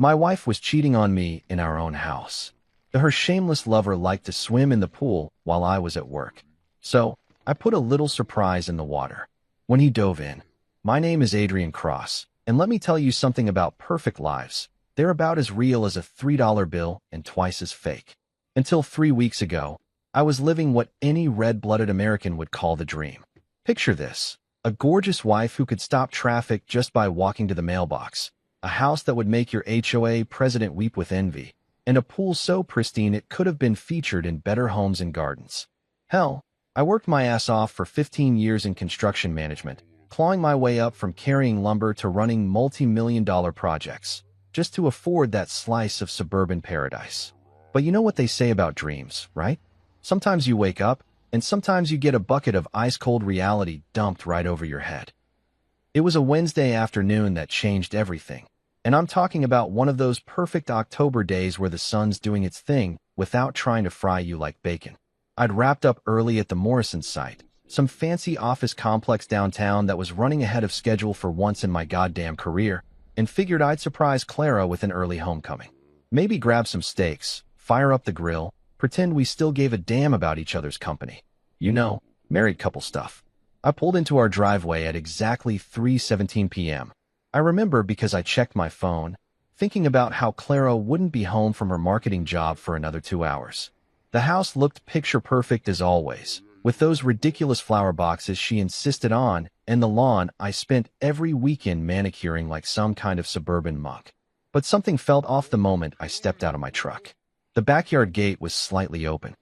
My wife was cheating on me in our own house. Her shameless lover liked to swim in the pool while I was at work. So, I put a little surprise in the water. When he dove in, "My name is Adrian Cross, and let me tell you something about perfect lives. They're about as real as a $3 bill and twice as fake." Until 3 weeks ago, I was living what any red-blooded American would call the dream. Picture this: a gorgeous wife who could stop traffic just by walking to the mailbox, a house that would make your HOA president weep with envy, and a pool so pristine it could have been featured in Better Homes and Gardens. Hell, I worked my ass off for 15 years in construction management, clawing my way up from carrying lumber to running multi-million-dollar projects, just to afford that slice of suburban paradise. But you know what they say about dreams, right? Sometimes you wake up, and sometimes you get a bucket of ice-cold reality dumped right over your head. It was a Wednesday afternoon that changed everything. And I'm talking about one of those perfect October days where the sun's doing its thing without trying to fry you like bacon. I'd wrapped up early at the Morrison site, some fancy office complex downtown that was running ahead of schedule for once in my goddamn career, and figured I'd surprise Clara with an early homecoming. Maybe grab some steaks, fire up the grill, pretend we still gave a damn about each other's company. You know, married couple stuff. I pulled into our driveway at exactly 3:17 p.m. I remember because I checked my phone, thinking about how Clara wouldn't be home from her marketing job for another 2 hours. The house looked picture-perfect as always, with those ridiculous flower boxes she insisted on, and the lawn I spent every weekend manicuring like some kind of suburban monk. But something felt off the moment I stepped out of my truck. The backyard gate was slightly open.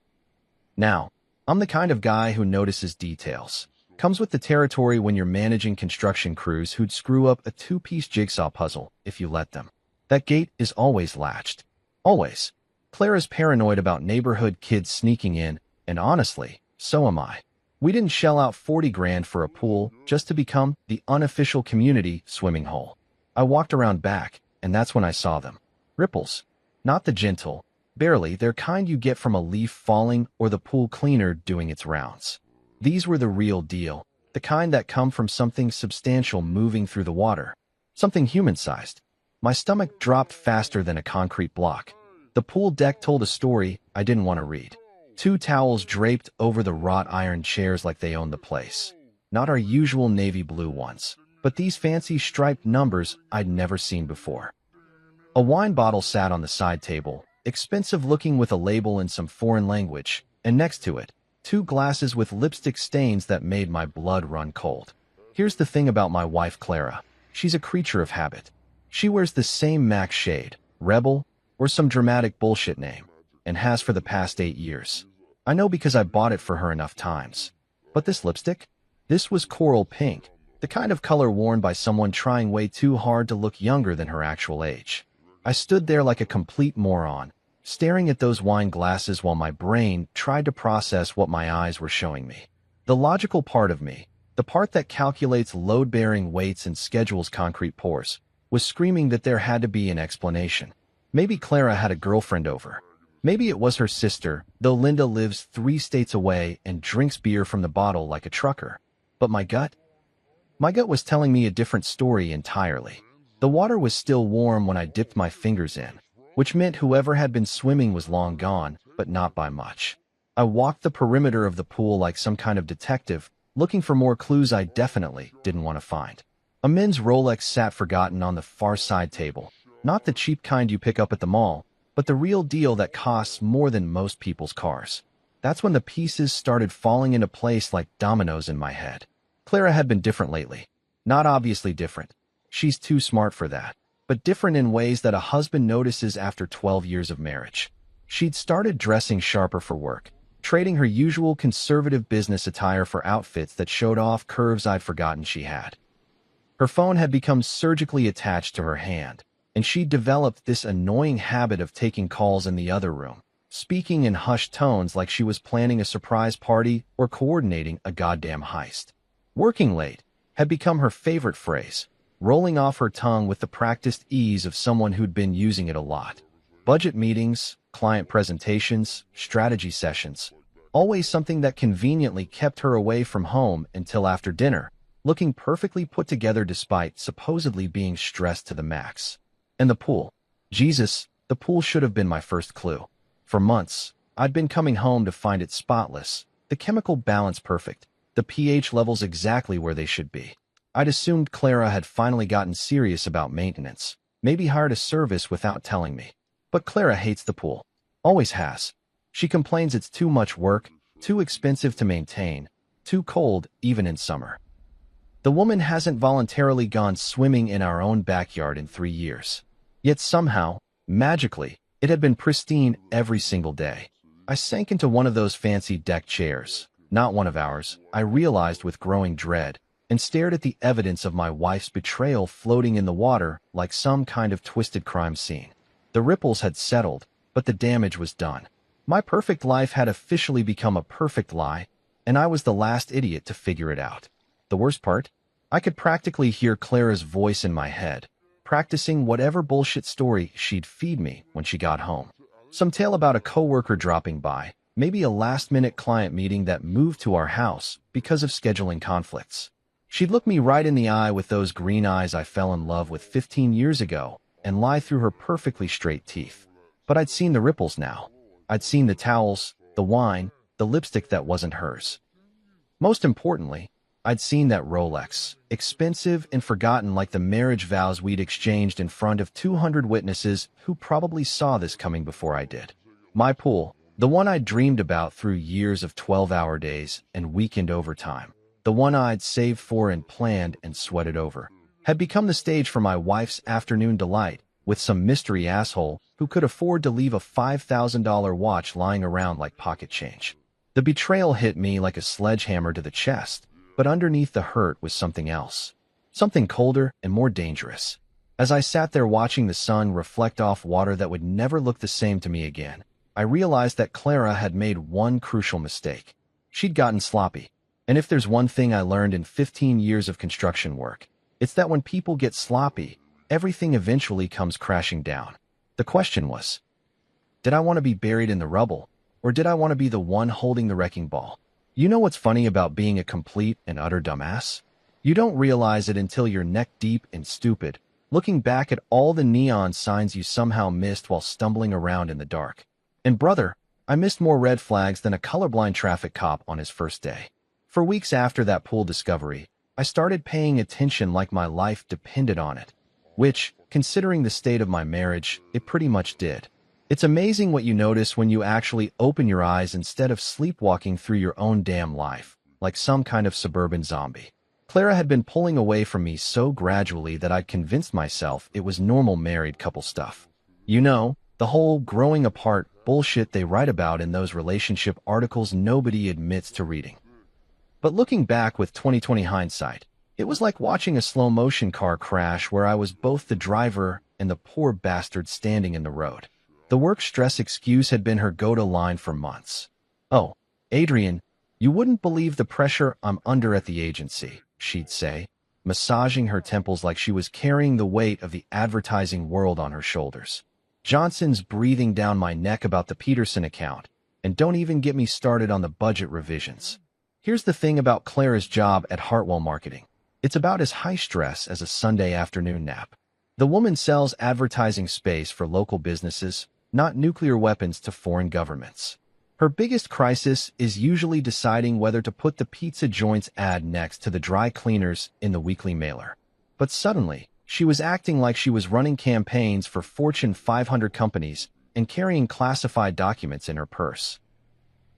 Now, I'm the kind of guy who notices details. Comes with the territory when you're managing construction crews who'd screw up a two-piece jigsaw puzzle if you let them. That gate is always latched. Always. Clara's paranoid about neighborhood kids sneaking in, and honestly, so am I. We didn't shell out 40 grand for a pool just to become the unofficial community swimming hole. I walked around back, and that's when I saw them. Ripples. Not the gentle, barely, they're kind you get from a leaf falling or the pool cleaner doing its rounds. These were the real deal, the kind that come from something substantial moving through the water. Something human-sized. My stomach dropped faster than a concrete block. The pool deck told a story I didn't want to read. 2 towels draped over the wrought iron chairs like they owned the place. Not our usual navy blue ones, but these fancy striped numbers I'd never seen before. A wine bottle sat on the side table, expensive looking with a label in some foreign language, and next to it, 2 glasses with lipstick stains that made my blood run cold. Here's the thing about my wife Clara. She's a creature of habit. She wears the same MAC shade, Rebel, or some dramatic bullshit name, and has for the past 8 years. I know because I bought it for her enough times. But this lipstick? This was coral pink, the kind of color worn by someone trying way too hard to look younger than her actual age. I stood there like a complete moron, staring at those wine glasses while my brain tried to process what my eyes were showing me. The logical part of me, the part that calculates load-bearing weights and schedules concrete pours, was screaming that there had to be an explanation. Maybe Clara had a girlfriend over. Maybe it was her sister, though Linda lives 3 states away and drinks beer from the bottle like a trucker. But my gut? My gut was telling me a different story entirely. The water was still warm when I dipped my fingers in, which meant whoever had been swimming was long gone, but not by much. I walked the perimeter of the pool like some kind of detective, looking for more clues I definitely didn't want to find. A men's Rolex sat forgotten on the far side table, not the cheap kind you pick up at the mall, but the real deal that costs more than most people's cars. That's when the pieces started falling into place like dominoes in my head. Clara had been different lately. Not obviously different. She's too smart for that. But different in ways that a husband notices after 12 years of marriage. She'd started dressing sharper for work, trading her usual conservative business attire for outfits that showed off curves I'd forgotten she had. Her phone had become surgically attached to her hand, and she'd developed this annoying habit of taking calls in the other room, speaking in hushed tones like she was planning a surprise party or coordinating a goddamn heist. Working late had become her favorite phrase, rolling off her tongue with the practiced ease of someone who'd been using it a lot. Budget meetings, client presentations, strategy sessions, always something that conveniently kept her away from home until after dinner, looking perfectly put together despite supposedly being stressed to the max. And the pool. Jesus, the pool should have been my first clue. For months, I'd been coming home to find it spotless, the chemical balance perfect, the pH levels exactly where they should be. I'd assumed Clara had finally gotten serious about maintenance, maybe hired a service without telling me. But Clara hates the pool. Always has. She complains it's too much work, too expensive to maintain, too cold even in summer. The woman hasn't voluntarily gone swimming in our own backyard in 3 years. Yet somehow, magically, it had been pristine every single day. I sank into one of those fancy deck chairs, not one of ours, I realized with growing dread, and stared at the evidence of my wife's betrayal floating in the water like some kind of twisted crime scene. The ripples had settled, but the damage was done. My perfect life had officially become a perfect lie, and I was the last idiot to figure it out. The worst part? I could practically hear Clara's voice in my head, practicing whatever bullshit story she'd feed me when she got home. Some tale about a coworker dropping by, maybe a last-minute client meeting that moved to our house because of scheduling conflicts. She'd look me right in the eye with those green eyes I fell in love with 15 years ago and lie through her perfectly straight teeth. But I'd seen the ripples now. I'd seen the towels, the wine, the lipstick that wasn't hers. Most importantly, I'd seen that Rolex, expensive and forgotten like the marriage vows we'd exchanged in front of 200 witnesses who probably saw this coming before I did. My pool, the one I'd dreamed about through years of 12-hour days and weekend overtime, the one I'd saved for and planned and sweated over, had become the stage for my wife's afternoon delight with some mystery asshole who could afford to leave a $5,000 watch lying around like pocket change. The betrayal hit me like a sledgehammer to the chest, but underneath the hurt was something else, something colder and more dangerous. As I sat there watching the sun reflect off water that would never look the same to me again, I realized that Clara had made one crucial mistake. She'd gotten sloppy. And if there's one thing I learned in 15 years of construction work, it's that when people get sloppy, everything eventually comes crashing down. The question was, did I want to be buried in the rubble, or did I want to be the one holding the wrecking ball? You know what's funny about being a complete and utter dumbass? You don't realize it until you're neck deep and stupid, looking back at all the neon signs you somehow missed while stumbling around in the dark. And brother, I missed more red flags than a colorblind traffic cop on his first day. For weeks after that pool discovery, I started paying attention like my life depended on it, which, considering the state of my marriage, it pretty much did. It's amazing what you notice when you actually open your eyes instead of sleepwalking through your own damn life, like some kind of suburban zombie. Clara had been pulling away from me so gradually that I'd convinced myself it was normal married couple stuff. You know, the whole growing apart bullshit they write about in those relationship articles nobody admits to reading. But looking back with 20/20 hindsight, it was like watching a slow-motion car crash where I was both the driver and the poor bastard standing in the road. The work stress excuse had been her go-to line for months. "Oh, Adrian, you wouldn't believe the pressure I'm under at the agency," she'd say, massaging her temples like she was carrying the weight of the advertising world on her shoulders. "Johnson's breathing down my neck about the Peterson account, and don't even get me started on the budget revisions." Here's the thing about Clara's job at Hartwell Marketing. It's about as high stress as a Sunday afternoon nap. The woman sells advertising space for local businesses, not nuclear weapons to foreign governments. Her biggest crisis is usually deciding whether to put the pizza joint's ad next to the dry cleaners in the weekly mailer. But suddenly, she was acting like she was running campaigns for Fortune 500 companies and carrying classified documents in her purse.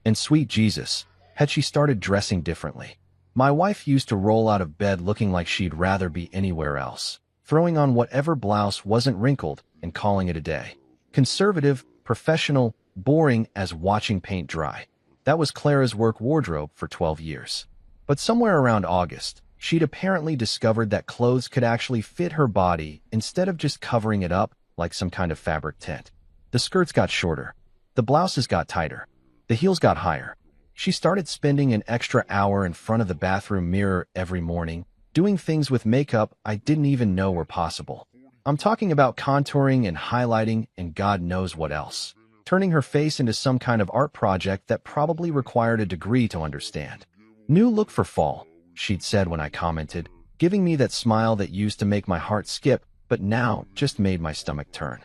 And sweet Jesus, had she started dressing differently. My wife used to roll out of bed looking like she'd rather be anywhere else, throwing on whatever blouse wasn't wrinkled and calling it a day. Conservative, professional, boring as watching paint dry. That was Clara's work wardrobe for 12 years. But somewhere around August, she'd apparently discovered that clothes could actually fit her body instead of just covering it up like some kind of fabric tent. The skirts got shorter. The blouses got tighter. The heels got higher. She started spending an extra hour in front of the bathroom mirror every morning, doing things with makeup I didn't even know were possible. I'm talking about contouring and highlighting and God knows what else. Turning her face into some kind of art project that probably required a degree to understand. "New look for fall," she'd said when I commented, giving me that smile that used to make my heart skip, but now just made my stomach turn.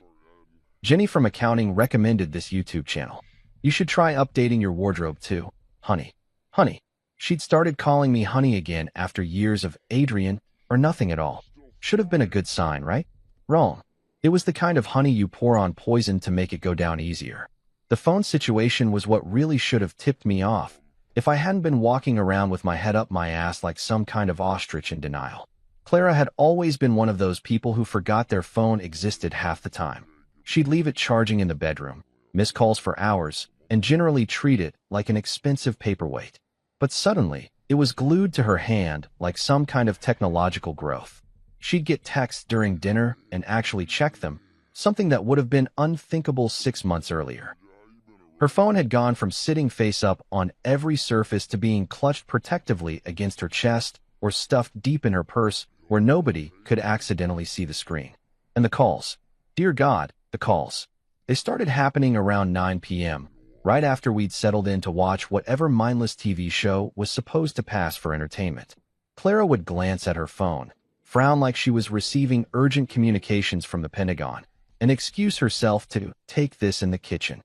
Jenny from accounting recommended this YouTube channel. You should try updating your wardrobe too, honey. Honey. She'd started calling me honey again after years of Adrian or nothing at all. Should have been a good sign, right? Wrong. It was the kind of honey you pour on poison to make it go down easier. The phone situation was what really should have tipped me off if I hadn't been walking around with my head up my ass like some kind of ostrich in denial. Clara had always been one of those people who forgot their phone existed half the time. She'd leave it charging in the bedroom, miss calls for hours, and generally treat it like an expensive paperweight. But suddenly, it was glued to her hand like some kind of technological growth. She'd get texts during dinner and actually check them, something that would have been unthinkable 6 months earlier. Her phone had gone from sitting face up on every surface to being clutched protectively against her chest or stuffed deep in her purse where nobody could accidentally see the screen. And the calls. Dear God, the calls. They started happening around 9 p.m., right after we'd settled in to watch whatever mindless TV show was supposed to pass for entertainment. Clara would glance at her phone, frown like she was receiving urgent communications from the Pentagon, and excuse herself to take this in the kitchen.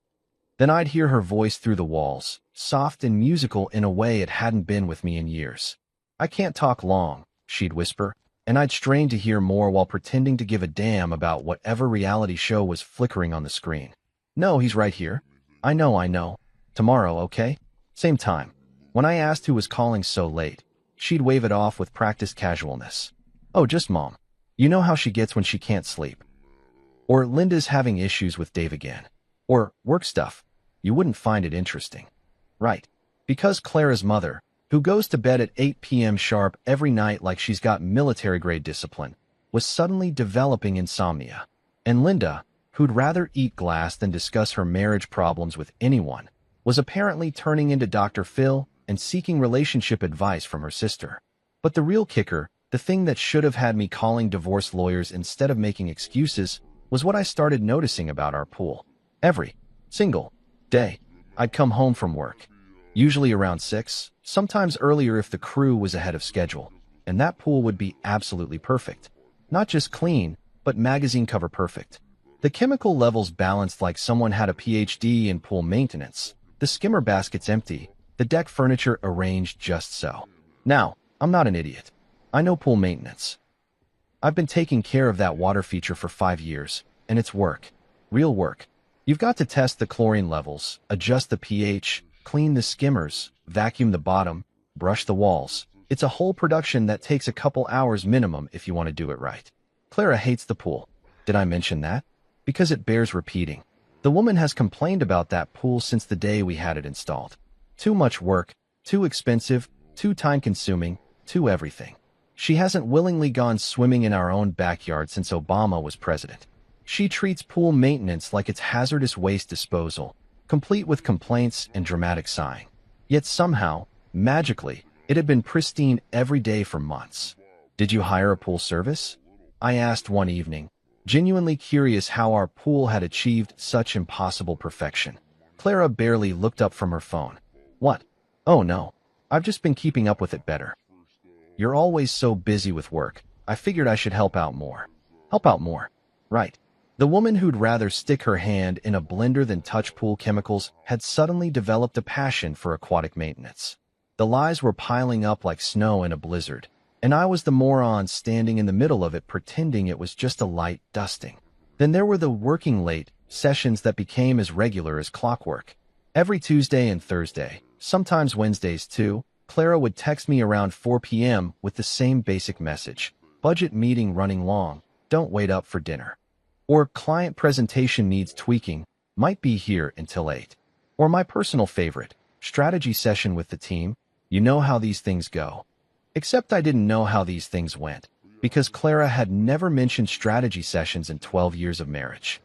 Then I'd hear her voice through the walls, soft and musical in a way it hadn't been with me in years. I can't talk long, she'd whisper, and I'd strain to hear more while pretending to give a damn about whatever reality show was flickering on the screen. No, he's right here. I know. Tomorrow, okay? Same time. When I asked who was calling so late, she'd wave it off with practiced casualness. Oh, just Mom. You know how she gets when she can't sleep. Or Linda's having issues with Dave again. Or work stuff. You wouldn't find it interesting. Right. Because Clara's mother, who goes to bed at 8 p.m. sharp every night like she's got military-grade discipline, was suddenly developing insomnia. And Linda, who'd rather eat glass than discuss her marriage problems with anyone, was apparently turning into Dr. Phil and seeking relationship advice from her sister. But the real kicker, the thing that should have had me calling divorce lawyers instead of making excuses, was what I started noticing about our pool. Every single day, I'd come home from work, usually around 6, sometimes earlier if the crew was ahead of schedule, and that pool would be absolutely perfect. Not just clean, but magazine cover perfect. The chemical levels balanced like someone had a PhD in pool maintenance, the skimmer baskets empty, the deck furniture arranged just so. Now, I'm not an idiot. I know pool maintenance. I've been taking care of that water feature for 5 years, and it's work. Real work. You've got to test the chlorine levels, adjust the pH, clean the skimmers, vacuum the bottom, brush the walls. It's a whole production that takes a couple hours minimum if you want to do it right. Clara hates the pool. Did I mention that? Because it bears repeating. The woman has complained about that pool since the day we had it installed. Too much work, too expensive, too time-consuming, too everything. She hasn't willingly gone swimming in our own backyard since Obama was president. She treats pool maintenance like it's hazardous waste disposal, complete with complaints and dramatic sighing. Yet somehow, magically, it had been pristine every day for months. Did you hire a pool service? I asked one evening, genuinely curious how our pool had achieved such impossible perfection. Clara barely looked up from her phone. What? Oh no, I've just been keeping up with it better. You're always so busy with work. I figured I should help out more. Help out more. Right. The woman who'd rather stick her hand in a blender than touch pool chemicals had suddenly developed a passion for aquatic maintenance. The lies were piling up like snow in a blizzard, and I was the moron standing in the middle of it pretending it was just a light dusting. Then there were the working late sessions that became as regular as clockwork. Every Tuesday and Thursday, sometimes Wednesdays too, Clara would text me around 4 p.m. with the same basic message. Budget meeting running long, don't wait up for dinner. Or client presentation needs tweaking, might be here until 8. Or my personal favorite, strategy session with the team. You know how these things go. Except I didn't know how these things went, because Clara had never mentioned strategy sessions in 12 years of marriage.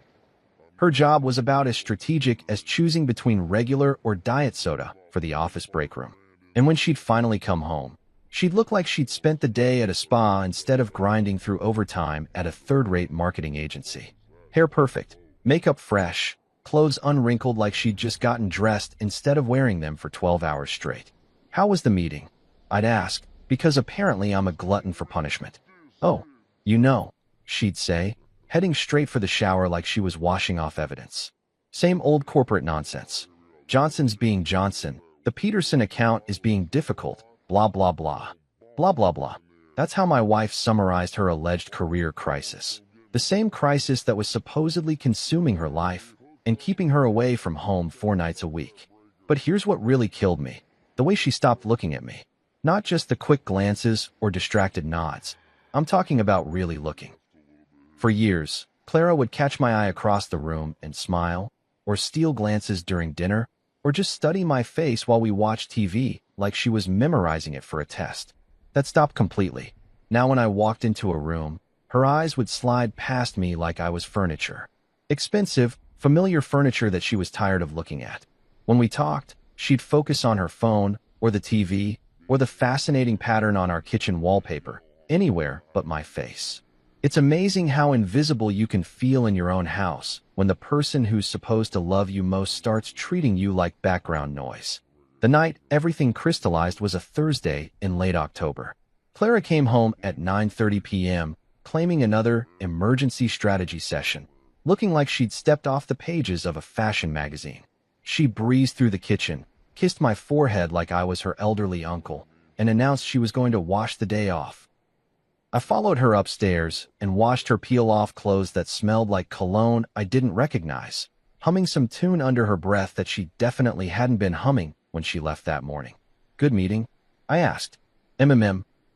Her job was about as strategic as choosing between regular or diet soda for the office break room. And when she'd finally come home, she'd look like she'd spent the day at a spa instead of grinding through overtime at a third-rate marketing agency. Hair perfect, makeup fresh, clothes unwrinkled like she'd just gotten dressed instead of wearing them for 12 hours straight. How was the meeting? I'd ask, because apparently I'm a glutton for punishment. Oh, you know, she'd say, heading straight for the shower like she was washing off evidence. Same old corporate nonsense. Johnson's being Johnson, the Peterson account is being difficult, blah blah blah. Blah blah blah. That's how my wife summarized her alleged career crisis. The same crisis that was supposedly consuming her life and keeping her away from home 4 nights a week. But here's what really killed me. The way she stopped looking at me. Not just the quick glances or distracted nods. I'm talking about really looking. For years, Clara would catch my eye across the room and smile, or steal glances during dinner, or just study my face while we watched TV like she was memorizing it for a test. That stopped completely. Now when I walked into a room, her eyes would slide past me like I was furniture. Expensive, familiar furniture that she was tired of looking at. When we talked, she'd focus on her phone, or the TV, or the fascinating pattern on our kitchen wallpaper, anywhere but my face. It's amazing how invisible you can feel in your own house when the person who's supposed to love you most starts treating you like background noise. The night everything crystallized was a Thursday in late October. Clara came home at 9:30 p.m., claiming another emergency strategy session, looking like she'd stepped off the pages of a fashion magazine. She breezed through the kitchen, kissed my forehead like I was her elderly uncle, and announced she was going to wash the day off. I followed her upstairs and watched her peel off clothes that smelled like cologne I didn't recognize, humming some tune under her breath that she definitely hadn't been humming when she left that morning. "Good meeting?" I asked.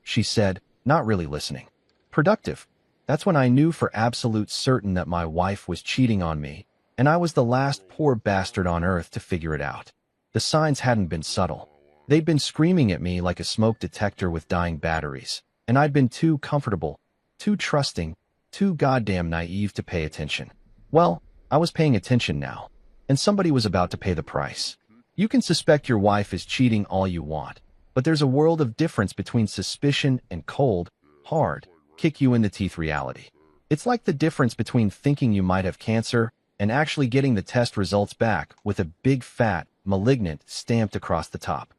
She said, not really listening. "Productive." That's when I knew for absolute certain that my wife was cheating on me, and I was the last poor bastard on earth to figure it out. The signs hadn't been subtle. They'd been screaming at me like a smoke detector with dying batteries, and I'd been too comfortable, too trusting, too goddamn naive to pay attention. Well, I was paying attention now, and somebody was about to pay the price. You can suspect your wife is cheating all you want, but there's a world of difference between suspicion and cold, hard, kick-you-in-the-teeth reality. It's like the difference between thinking you might have cancer and actually getting the test results back with a big fat, malignant stamped across the top.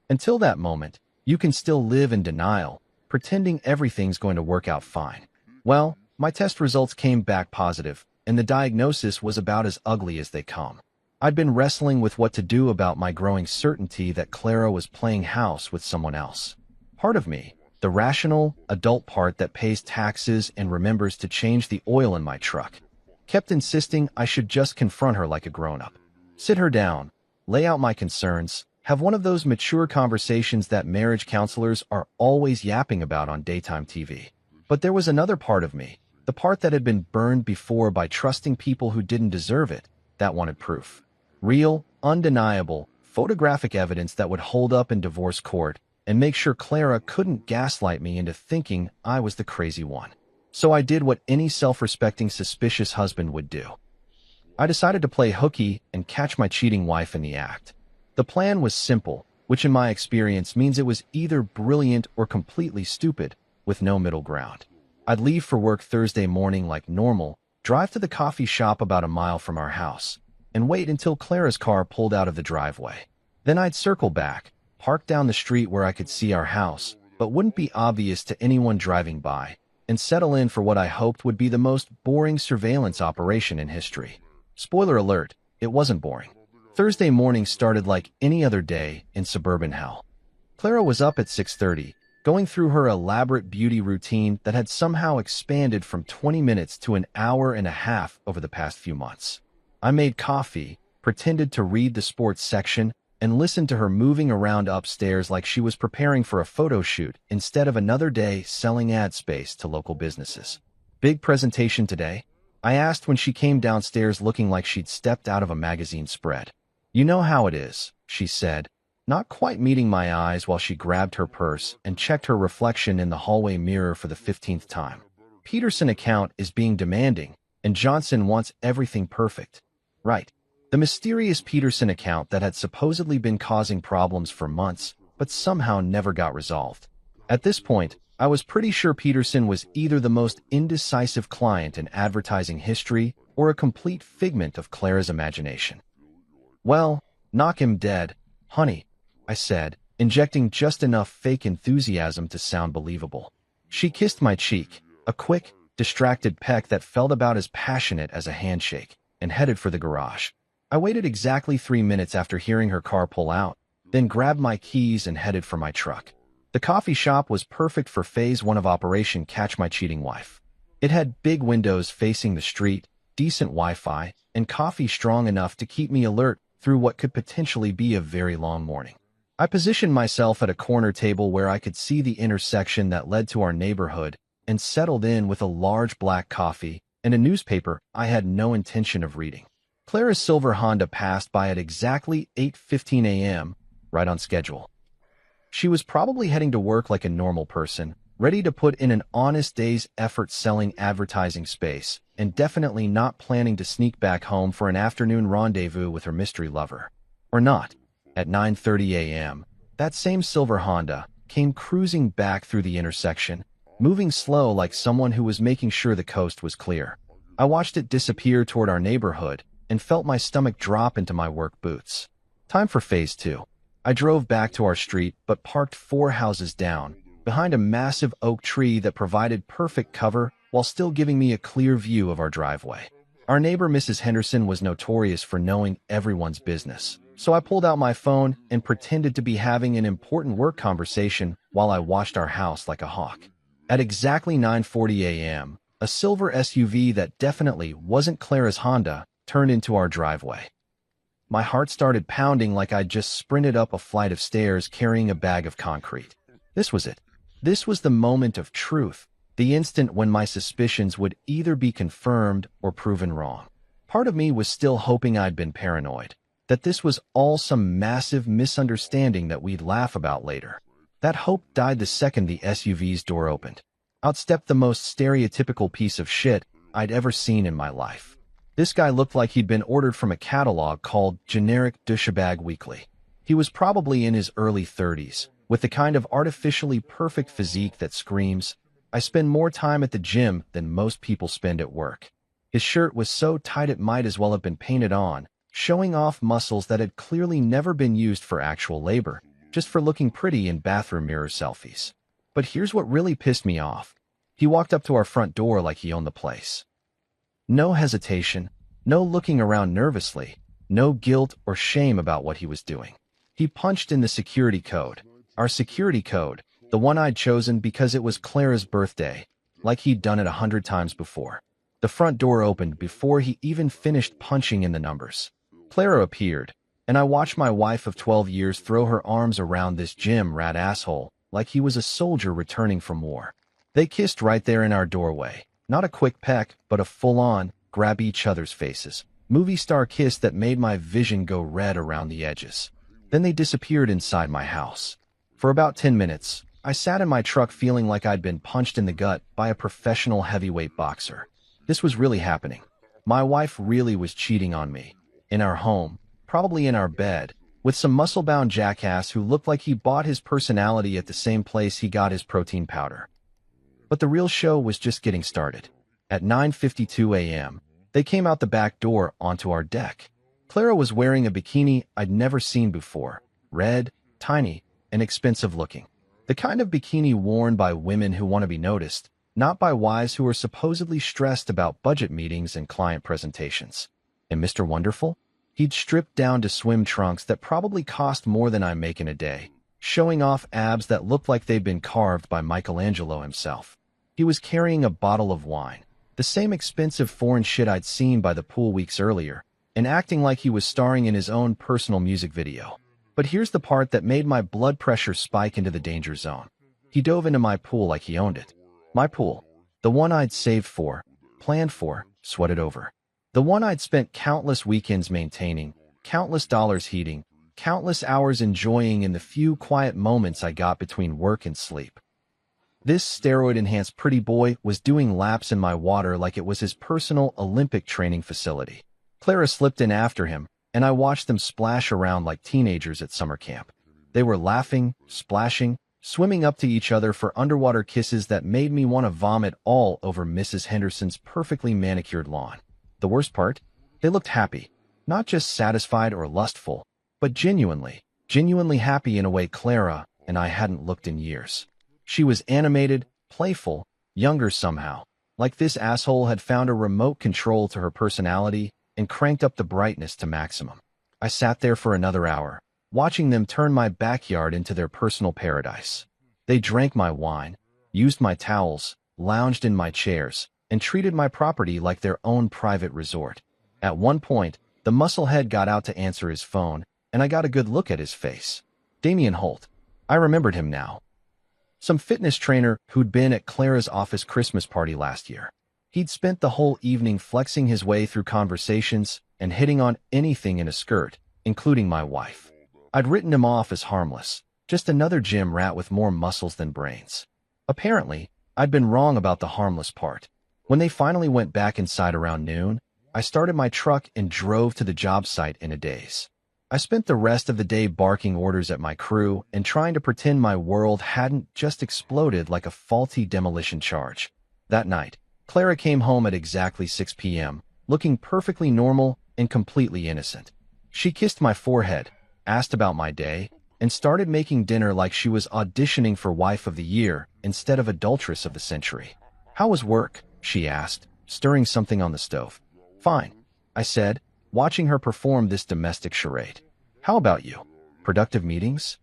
Until that moment, you can still live in denial, pretending everything's going to work out fine. Well, my test results came back positive, and the diagnosis was about as ugly as they come. I'd been wrestling with what to do about my growing certainty that Clara was playing house with someone else. Part of me, the rational, adult part that pays taxes and remembers to change the oil in my truck, kept insisting I should just confront her like a grown-up. Sit her down, lay out my concerns, have one of those mature conversations that marriage counselors are always yapping about on daytime TV. But there was another part of me, the part that had been burned before by trusting people who didn't deserve it, that wanted proof. Real, undeniable, photographic evidence that would hold up in divorce court and make sure Clara couldn't gaslight me into thinking I was the crazy one. So I did what any self-respecting suspicious husband would do. I decided to play hooky and catch my cheating wife in the act. The plan was simple, which in my experience means it was either brilliant or completely stupid, with no middle ground. I'd leave for work Thursday morning like normal, drive to the coffee shop about a mile from our house, and wait until Clara's car pulled out of the driveway. Then I'd circle back, park down the street where I could see our house, but wouldn't be obvious to anyone driving by, and settle in for what I hoped would be the most boring surveillance operation in history. Spoiler alert, it wasn't boring. Thursday morning started like any other day in suburban hell. Clara was up at 6:30, going through her elaborate beauty routine that had somehow expanded from 20 minutes to an hour and a half over the past few months. I made coffee, pretended to read the sports section, and listened to her moving around upstairs like she was preparing for a photo shoot instead of another day selling ad space to local businesses. "Big presentation today?" I asked when she came downstairs looking like she'd stepped out of a magazine spread. "You know how it is," she said, not quite meeting my eyes while she grabbed her purse and checked her reflection in the hallway mirror for the 15th time. "Peterson account is being demanding, and Johnson wants everything perfect." Right. The mysterious Peterson account that had supposedly been causing problems for months, but somehow never got resolved. At this point, I was pretty sure Peterson was either the most indecisive client in advertising history or a complete figment of Clara's imagination. "Well, knock him dead, honey," I said, injecting just enough fake enthusiasm to sound believable. She kissed my cheek, a quick, distracted peck that felt about as passionate as a handshake, and headed for the garage. I waited exactly 3 minutes after hearing her car pull out, then grabbed my keys and headed for my truck. The coffee shop was perfect for phase 1 of Operation Catch My Cheating Wife. It had big windows facing the street, decent Wi-Fi, and coffee strong enough to keep me alert through what could potentially be a very long morning. I positioned myself at a corner table where I could see the intersection that led to our neighborhood and settled in with a large black coffee and a newspaper I had no intention of reading. Clara's silver Honda passed by at exactly 8:15 a.m., right on schedule. She was probably heading to work like a normal person, ready to put in an honest day's effort selling advertising space, and definitely not planning to sneak back home for an afternoon rendezvous with her mystery lover. Or not. At 9:30 a.m., that same silver Honda came cruising back through the intersection, moving slow like someone who was making sure the coast was clear. I watched it disappear toward our neighborhood and felt my stomach drop into my work boots. Time for phase 2. I drove back to our street but parked 4 houses down, behind a massive oak tree that provided perfect cover while still giving me a clear view of our driveway. Our neighbor Mrs. Henderson was notorious for knowing everyone's business, so I pulled out my phone and pretended to be having an important work conversation while I watched our house like a hawk. At exactly 9:40 a.m., a silver SUV that definitely wasn't Clara's Honda turned into our driveway. My heart started pounding like I'd just sprinted up a flight of stairs carrying a bag of concrete. This was it. This was the moment of truth, the instant when my suspicions would either be confirmed or proven wrong. Part of me was still hoping I'd been paranoid, that this was all some massive misunderstanding that we'd laugh about later. That hope died the second the SUV's door opened. Out stepped the most stereotypical piece of shit I'd ever seen in my life. This guy looked like he'd been ordered from a catalog called Generic Douchebag Weekly. He was probably in his early 30s, with the kind of artificially perfect physique that screams, "I spend more time at the gym than most people spend at work." His shirt was so tight it might as well have been painted on, showing off muscles that had clearly never been used for actual labor, just for looking pretty in bathroom mirror selfies. But here's what really pissed me off. He walked up to our front door like he owned the place. No hesitation, no looking around nervously, no guilt or shame about what he was doing. He punched in the security code, our security code, the one I'd chosen because it was Clara's birthday, like he'd done it 100 times before. The front door opened before he even finished punching in the numbers. Clara appeared, and I watched my wife of 12 years throw her arms around this gym rat asshole like he was a soldier returning from war. They kissed right there in our doorway. Not a quick peck, but a full-on, grab each other's faces. Movie star kiss that made my vision go red around the edges. Then they disappeared inside my house. For about 10 minutes, I sat in my truck feeling like I'd been punched in the gut by a professional heavyweight boxer. This was really happening. My wife really was cheating on me. In our home, probably in our bed, with some muscle-bound jackass who looked like he bought his personality at the same place he got his protein powder. But the real show was just getting started. At 9:52 a.m., they came out the back door onto our deck. Clara was wearing a bikini I'd never seen before, red, tiny, and expensive-looking. The kind of bikini worn by women who want to be noticed, not by wives who are supposedly stressed about budget meetings and client presentations. And Mr. Wonderful? He'd stripped down to swim trunks that probably cost more than I make in a day, showing off abs that looked like they'd been carved by Michelangelo himself. He was carrying a bottle of wine, the same expensive foreign shit I'd seen by the pool weeks earlier, and acting like he was starring in his own personal music video. But here's the part that made my blood pressure spike into the danger zone. He dove into my pool like he owned it. My pool. The one I'd saved for, planned for, sweated over. The one I'd spent countless weekends maintaining, countless dollars heating, countless hours enjoying in the few quiet moments I got between work and sleep. This steroid-enhanced pretty boy was doing laps in my water like it was his personal Olympic training facility. Clara slipped in after him, and I watched them splash around like teenagers at summer camp. They were laughing, splashing, swimming up to each other for underwater kisses that made me want to vomit all over Mrs. Henderson's perfectly manicured lawn. The worst part? They looked happy, not just satisfied or lustful, but genuinely happy in a way Clara and I hadn't looked in years. She was animated, playful, younger somehow, Like this asshole had found a remote control to her personality and cranked up the brightness to maximum. I sat there for another hour, watching them turn my backyard into their personal paradise. They drank my wine, used my towels, lounged in my chairs, and treated my property like their own private resort. At one point, the musclehead got out to answer his phone, and I got a good look at his face. Damian Holt. I remembered him now. Some fitness trainer who'd been at Clara's office Christmas party last year. He'd spent the whole evening flexing his way through conversations and hitting on anything in a skirt, including my wife. I'd written him off as harmless, just another gym rat with more muscles than brains. Apparently, I'd been wrong about the harmless part. When they finally went back inside around noon, I started my truck and drove to the job site in a daze. I spent the rest of the day barking orders at my crew and trying to pretend my world hadn't just exploded like a faulty demolition charge. That night, Clara came home at exactly 6 p.m., looking perfectly normal and completely innocent. She kissed my forehead, asked about my day, and started making dinner like she was auditioning for Wife of the Year instead of Adulteress of the Century. "How was work?" she asked, stirring something on the stove. "Fine," I said, watching her perform this domestic charade. "How about you? Productive meetings?"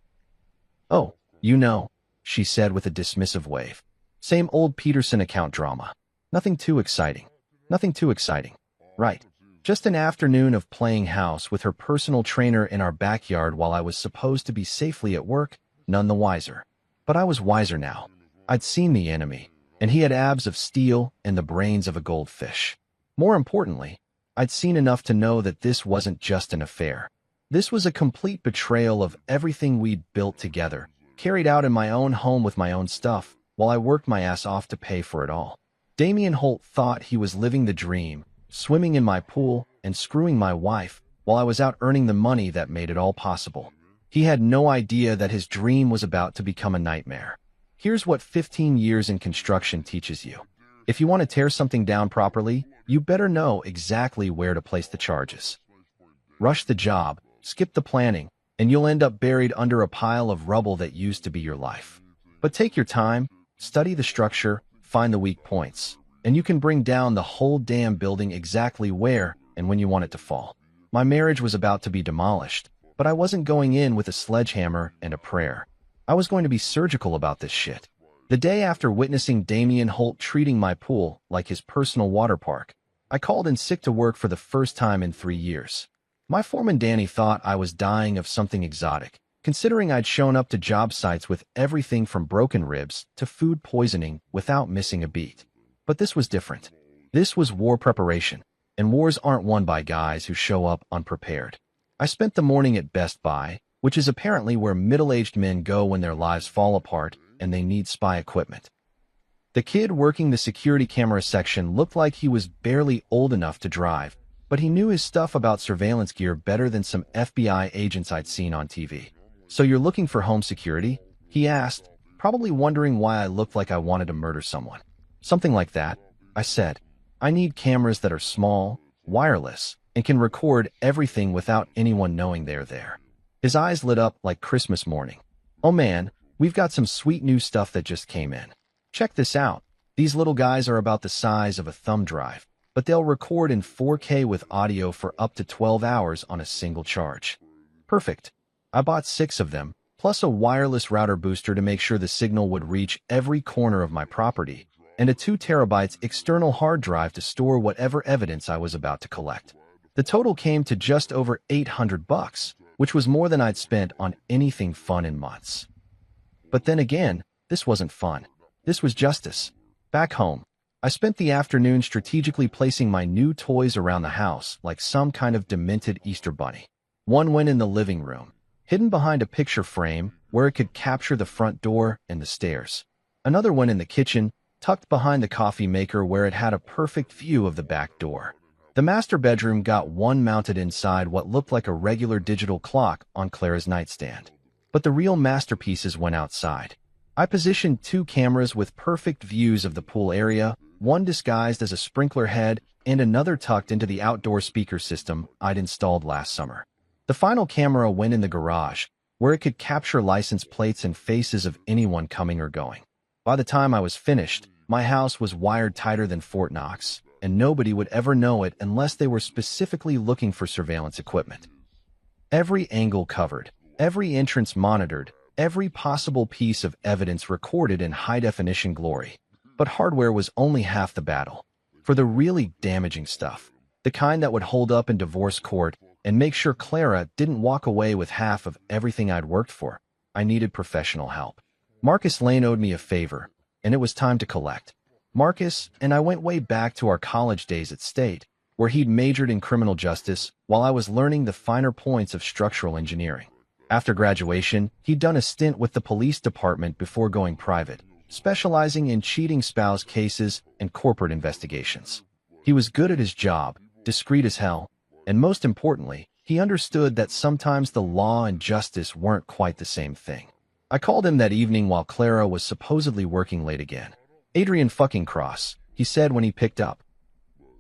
"Oh, you know," she said with a dismissive wave. "Same old Peterson account drama. Nothing too exciting. Nothing too exciting. Right. Just an afternoon of playing house with her personal trainer in our backyard while I was supposed to be safely at work, none the wiser. But I was wiser now. I'd seen the enemy, and he had abs of steel and the brains of a goldfish. More importantly, I'd seen enough to know that this wasn't just an affair. This was a complete betrayal of everything we'd built together, carried out in my own home with my own stuff, while I worked my ass off to pay for it all. Damian Holt thought he was living the dream, swimming in my pool and screwing my wife, while I was out earning the money that made it all possible. He had no idea that his dream was about to become a nightmare. Here's what 15 years in construction teaches you. If you want to tear something down properly, you better know exactly where to place the charges. Rush the job, skip the planning, and you'll end up buried under a pile of rubble that used to be your life. But take your time, study the structure, find the weak points, and you can bring down the whole damn building exactly where and when you want it to fall. My marriage was about to be demolished, but I wasn't going in with a sledgehammer and a prayer. I was going to be surgical about this shit. The day after witnessing Damian Holt treating my pool like his personal water park, I called in sick to work for the first time in 3 years. My foreman Danny thought I was dying of something exotic, considering I'd shown up to job sites with everything from broken ribs to food poisoning without missing a beat. But this was different. This was war preparation, and wars aren't won by guys who show up unprepared. I spent the morning at Best Buy, which is apparently where middle-aged men go when their lives fall apart and they need spy equipment. The kid working the security camera section looked like he was barely old enough to drive, but he knew his stuff about surveillance gear better than some FBI agents I'd seen on TV. "So you're looking for home security?" he asked, probably wondering why I looked like I wanted to murder someone. "Something like that," I said. "I need cameras that are small, wireless, and can record everything without anyone knowing they're there." His eyes lit up like Christmas morning. "Oh man, we've got some sweet new stuff that just came in. Check this out. These little guys are about the size of a thumb drive, but they'll record in 4K with audio for up to 12 hours on a single charge." Perfect. I bought 6 of them, plus a wireless router booster to make sure the signal would reach every corner of my property, and a 2 terabytes external hard drive to store whatever evidence I was about to collect. The total came to just over $800, which was more than I'd spent on anything fun in months. But then again, this wasn't fun. This was justice. Back home, I spent the afternoon strategically placing my new toys around the house like some kind of demented Easter bunny. One went in the living room, hidden behind a picture frame where it could capture the front door and the stairs. Another went in the kitchen, tucked behind the coffee maker where it had a perfect view of the back door. The master bedroom got one mounted inside what looked like a regular digital clock on Clara's nightstand. But the real masterpieces went outside. I positioned 2 cameras with perfect views of the pool area, one disguised as a sprinkler head and another tucked into the outdoor speaker system I'd installed last summer. The final camera went in the garage, where it could capture license plates and faces of anyone coming or going. By the time I was finished, My house was wired tighter than Fort Knox, and nobody would ever know it unless they were specifically looking for surveillance equipment. Every angle covered, every entrance monitored, every possible piece of evidence recorded in high-definition glory. But hardware was only half the battle. For the really damaging stuff, the kind that would hold up in divorce court and make sure Clara didn't walk away with half of everything I'd worked for, I needed professional help. Marcus Lane owed me a favor, and it was time to collect. Marcus and I went way back to our college days at State, where he'd majored in criminal justice while I was learning the finer points of structural engineering. After graduation, he'd done a stint with the police department before going private, specializing in cheating spouse cases and corporate investigations. He was good at his job, discreet as hell, and most importantly, he understood that sometimes the law and justice weren't quite the same thing. I called him that evening while Clara was supposedly working late again. "Adrian fucking Cross," he said when he picked up.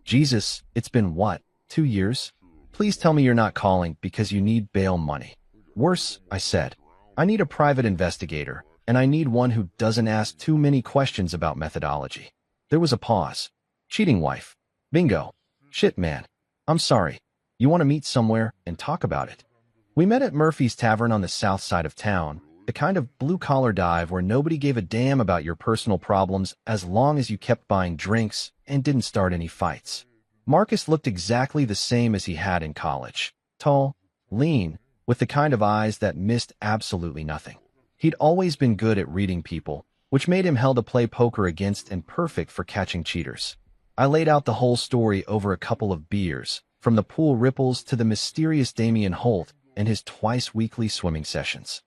"Jesus, it's been what, 2 years? Please tell me you're not calling because you need bail money." "Worse," I said. "I need a private investigator, and I need one who doesn't ask too many questions about methodology." There was a pause. "Cheating wife. Bingo. Shit, man. I'm sorry. You want to meet somewhere and talk about it?" We met at Murphy's Tavern on the south side of town, the kind of blue-collar dive where nobody gave a damn about your personal problems as long as you kept buying drinks and didn't start any fights. Marcus looked exactly the same as he had in college. Tall, lean, with the kind of eyes that missed absolutely nothing. He'd always been good at reading people, which made him hell to play poker against and perfect for catching cheaters. I laid out the whole story over a couple of beers, from the pool ripples to the mysterious Damien Holt and his twice-weekly swimming sessions.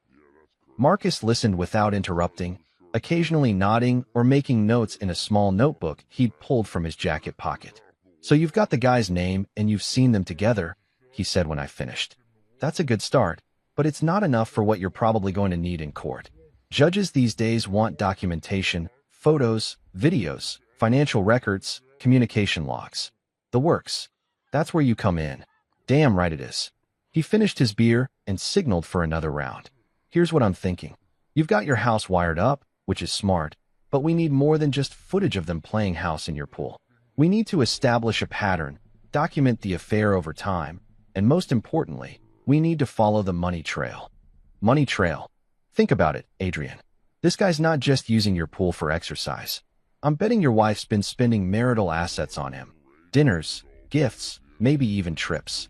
Marcus listened without interrupting, occasionally nodding or making notes in a small notebook he'd pulled from his jacket pocket. "So you've got the guy's name and you've seen them together," he said when I finished. "That's a good start, but it's not enough for what you're probably going to need in court. Judges these days want documentation, photos, videos, financial records, communication logs. The works. That's where you come in." "Damn right it is." He finished his beer and signaled for another round. "Here's what I'm thinking. You've got your house wired up, which is smart, but we need more than just footage of them playing house in your pool. We need to establish a pattern, document the affair over time, and most importantly, we need to follow the money trail." Money trail. Think about it, Adrian. This guy's not just using your pool for exercise. I'm betting your wife's been spending marital assets on him. Dinners, gifts, maybe even trips.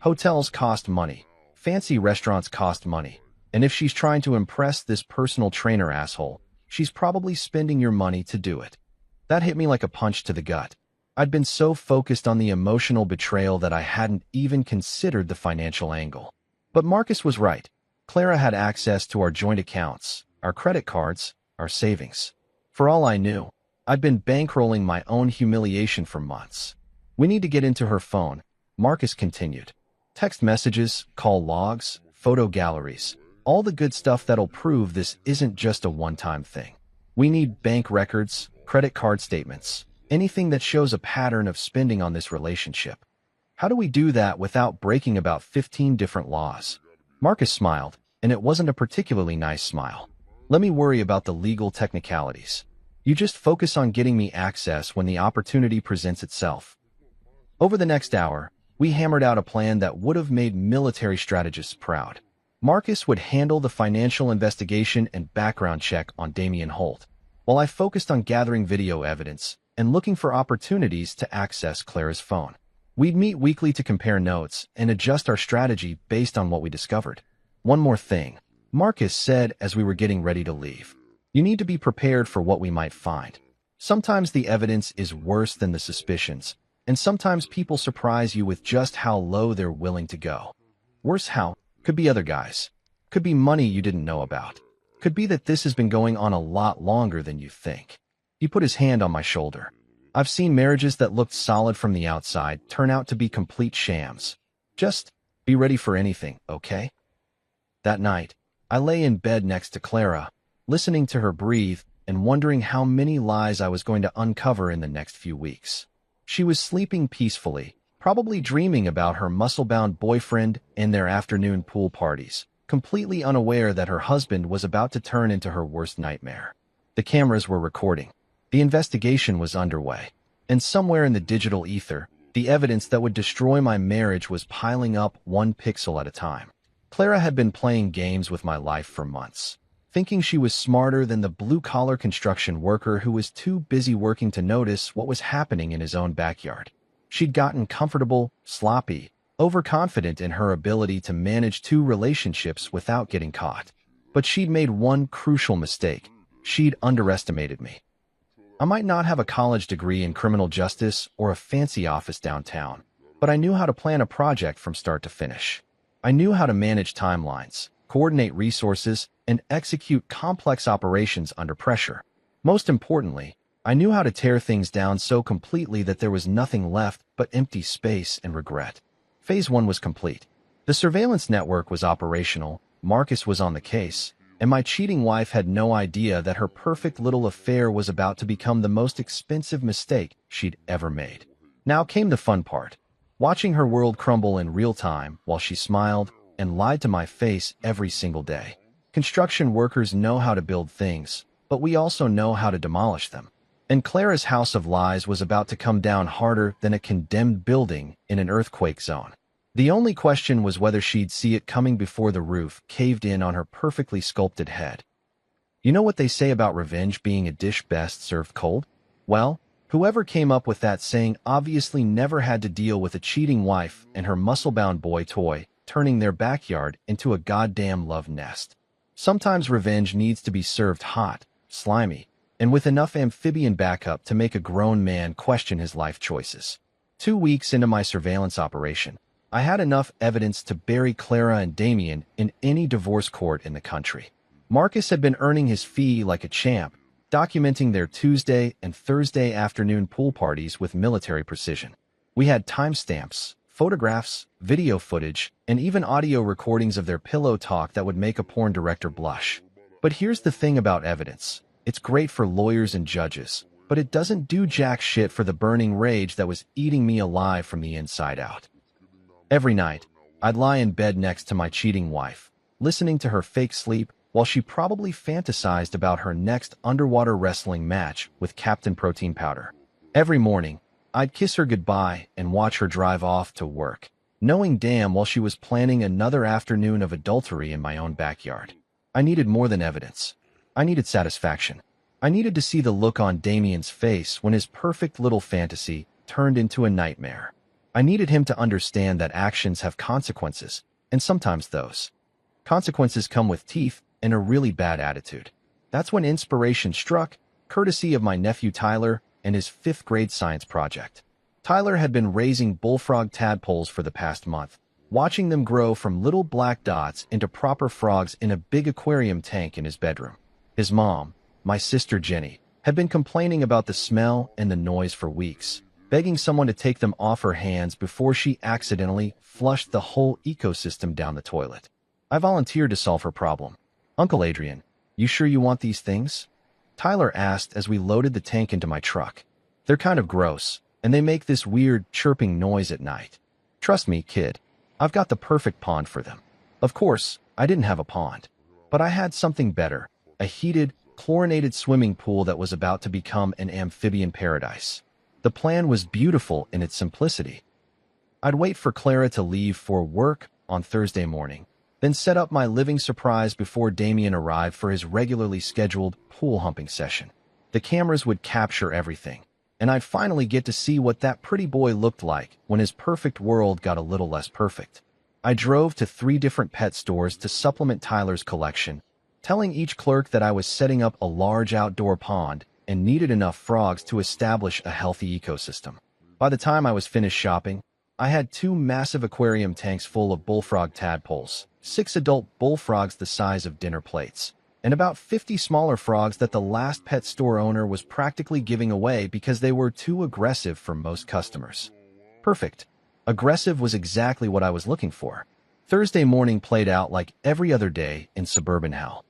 Hotels cost money. Fancy restaurants cost money. And if she's trying to impress this personal trainer asshole, she's probably spending your money to do it. That hit me like a punch to the gut. I'd been so focused on the emotional betrayal that I hadn't even considered the financial angle. But Marcus was right. Clara had access to our joint accounts, our credit cards, our savings. For all I knew, I'd been bankrolling my own humiliation for months. "We need to get into her phone," Marcus continued. "Text messages, call logs, photo galleries. All the good stuff that'll prove this isn't just a one-time thing. We need bank records, credit card statements, anything that shows a pattern of spending on this relationship. How do we do that without breaking about 15 different laws?" Marcus smiled, and it wasn't a particularly nice smile. "Let me worry about the legal technicalities. You just focus on getting me access when the opportunity presents itself." Over the next hour, we hammered out a plan that would have made military strategists proud. Marcus would handle the financial investigation and background check on Damien Holt, while I focused on gathering video evidence and looking for opportunities to access Clara's phone. We'd meet weekly to compare notes and adjust our strategy based on what we discovered. "One more thing," Marcus said as we were getting ready to leave. "You need to be prepared for what we might find. Sometimes the evidence is worse than the suspicions, and sometimes people surprise you with just how low they're willing to go. Worse how? Could be other guys. Could be money you didn't know about. Could be that this has been going on a lot longer than you think." He put his hand on my shoulder. "I've seen marriages that looked solid from the outside turn out to be complete shams. Just be ready for anything, okay?" That night, I lay in bed next to Clara, listening to her breathe and wondering how many lies I was going to uncover in the next few weeks. She was sleeping peacefully, probably dreaming about her muscle-bound boyfriend and their afternoon pool parties, completely unaware that her husband was about to turn into her worst nightmare. The cameras were recording. The investigation was underway, and somewhere in the digital ether, the evidence that would destroy my marriage was piling up one pixel at a time. Clara had been playing games with my life for months, thinking she was smarter than the blue-collar construction worker who was too busy working to notice what was happening in his own backyard. She'd gotten comfortable, sloppy, overconfident in her ability to manage two relationships without getting caught. But she'd made one crucial mistake. She'd underestimated me. I might not have a college degree in criminal justice or a fancy office downtown, but I knew how to plan a project from start to finish. I knew how to manage timelines, coordinate resources, and execute complex operations under pressure. Most importantly, I knew how to tear things down so completely that there was nothing left but empty space and regret. Phase 1 was complete. The surveillance network was operational, Marcus was on the case, and my cheating wife had no idea that her perfect little affair was about to become the most expensive mistake she'd ever made. Now came the fun part, watching her world crumble in real time while she smiled and lied to my face every single day. Construction workers know how to build things, but we also know how to demolish them. And Clara's house of lies was about to come down harder than a condemned building in an earthquake zone. The only question was whether she'd see it coming before the roof caved in on her perfectly sculpted head. You know what they say about revenge being a dish best served cold? Well, whoever came up with that saying obviously never had to deal with a cheating wife and her muscle-bound boy toy turning their backyard into a goddamn love nest. Sometimes revenge needs to be served hot, slimy, and with enough amphibian backup to make a grown man question his life choices. 2 weeks into my surveillance operation, I had enough evidence to bury Clara and Damien in any divorce court in the country. Marcus had been earning his fee like a champ, documenting their Tuesday and Thursday afternoon pool parties with military precision. We had timestamps, photographs, video footage, and even audio recordings of their pillow talk that would make a porn director blush. But here's the thing about evidence. It's great for lawyers and judges, but it doesn't do jack shit for the burning rage that was eating me alive from the inside out. Every night, I'd lie in bed next to my cheating wife, listening to her fake sleep while she probably fantasized about her next underwater wrestling match with Captain Protein Powder. Every morning, I'd kiss her goodbye and watch her drive off to work, knowing damn well she was planning another afternoon of adultery in my own backyard. I needed more than evidence. I needed satisfaction. I needed to see the look on Damien's face when his perfect little fantasy turned into a nightmare. I needed him to understand that actions have consequences, and sometimes those consequences come with teeth and a really bad attitude. That's when inspiration struck, courtesy of my nephew Tyler and his 5th grade science project. Tyler had been raising bullfrog tadpoles for the past month, watching them grow from little black dots into proper frogs in a big aquarium tank in his bedroom. His mom, my sister Jenny, had been complaining about the smell and the noise for weeks, begging someone to take them off her hands before she accidentally flushed the whole ecosystem down the toilet. I volunteered to solve her problem. "Uncle Adrian, you sure you want these things?" Tyler asked as we loaded the tank into my truck. "They're kind of gross, and they make this weird chirping noise at night." "Trust me, kid, I've got the perfect pond for them." Of course, I didn't have a pond, but I had something better, a heated, chlorinated swimming pool that was about to become an amphibian paradise. The plan was beautiful in its simplicity. I'd wait for Clara to leave for work on Thursday morning, then set up my living surprise before Damien arrived for his regularly scheduled pool humping session. The cameras would capture everything, and I'd finally get to see what that pretty boy looked like when his perfect world got a little less perfect. I drove to 3 different pet stores to supplement Tyler's collection, telling each clerk that I was setting up a large outdoor pond and needed enough frogs to establish a healthy ecosystem. By the time I was finished shopping, I had 2 massive aquarium tanks full of bullfrog tadpoles, 6 adult bullfrogs the size of dinner plates, and about 50 smaller frogs that the last pet store owner was practically giving away because they were too aggressive for most customers. Perfect. Aggressive was exactly what I was looking for. Thursday morning played out like every other day in suburban hell.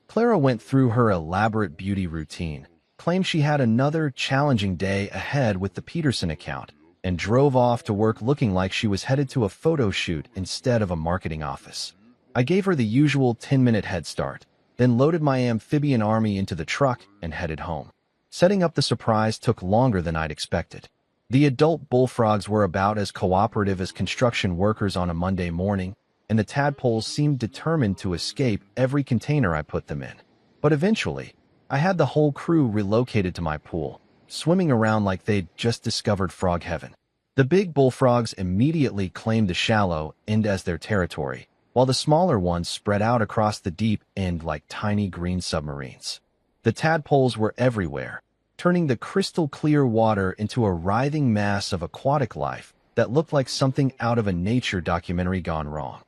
Clara went through her elaborate beauty routine, claimed she had another challenging day ahead with the Peterson account, and drove off to work looking like she was headed to a photo shoot instead of a marketing office. I gave her the usual 10-minute head start, then loaded my amphibian army into the truck and headed home. Setting up the surprise took longer than I'd expected. The adult bullfrogs were about as cooperative as construction workers on a Monday morning, and the tadpoles seemed determined to escape every container I put them in. But eventually, I had the whole crew relocated to my pool, swimming around like they'd just discovered frog heaven. The big bullfrogs immediately claimed the shallow end as their territory, while the smaller ones spread out across the deep end like tiny green submarines. The tadpoles were everywhere, turning the crystal-clear water into a writhing mass of aquatic life that looked like something out of a nature documentary gone wrong.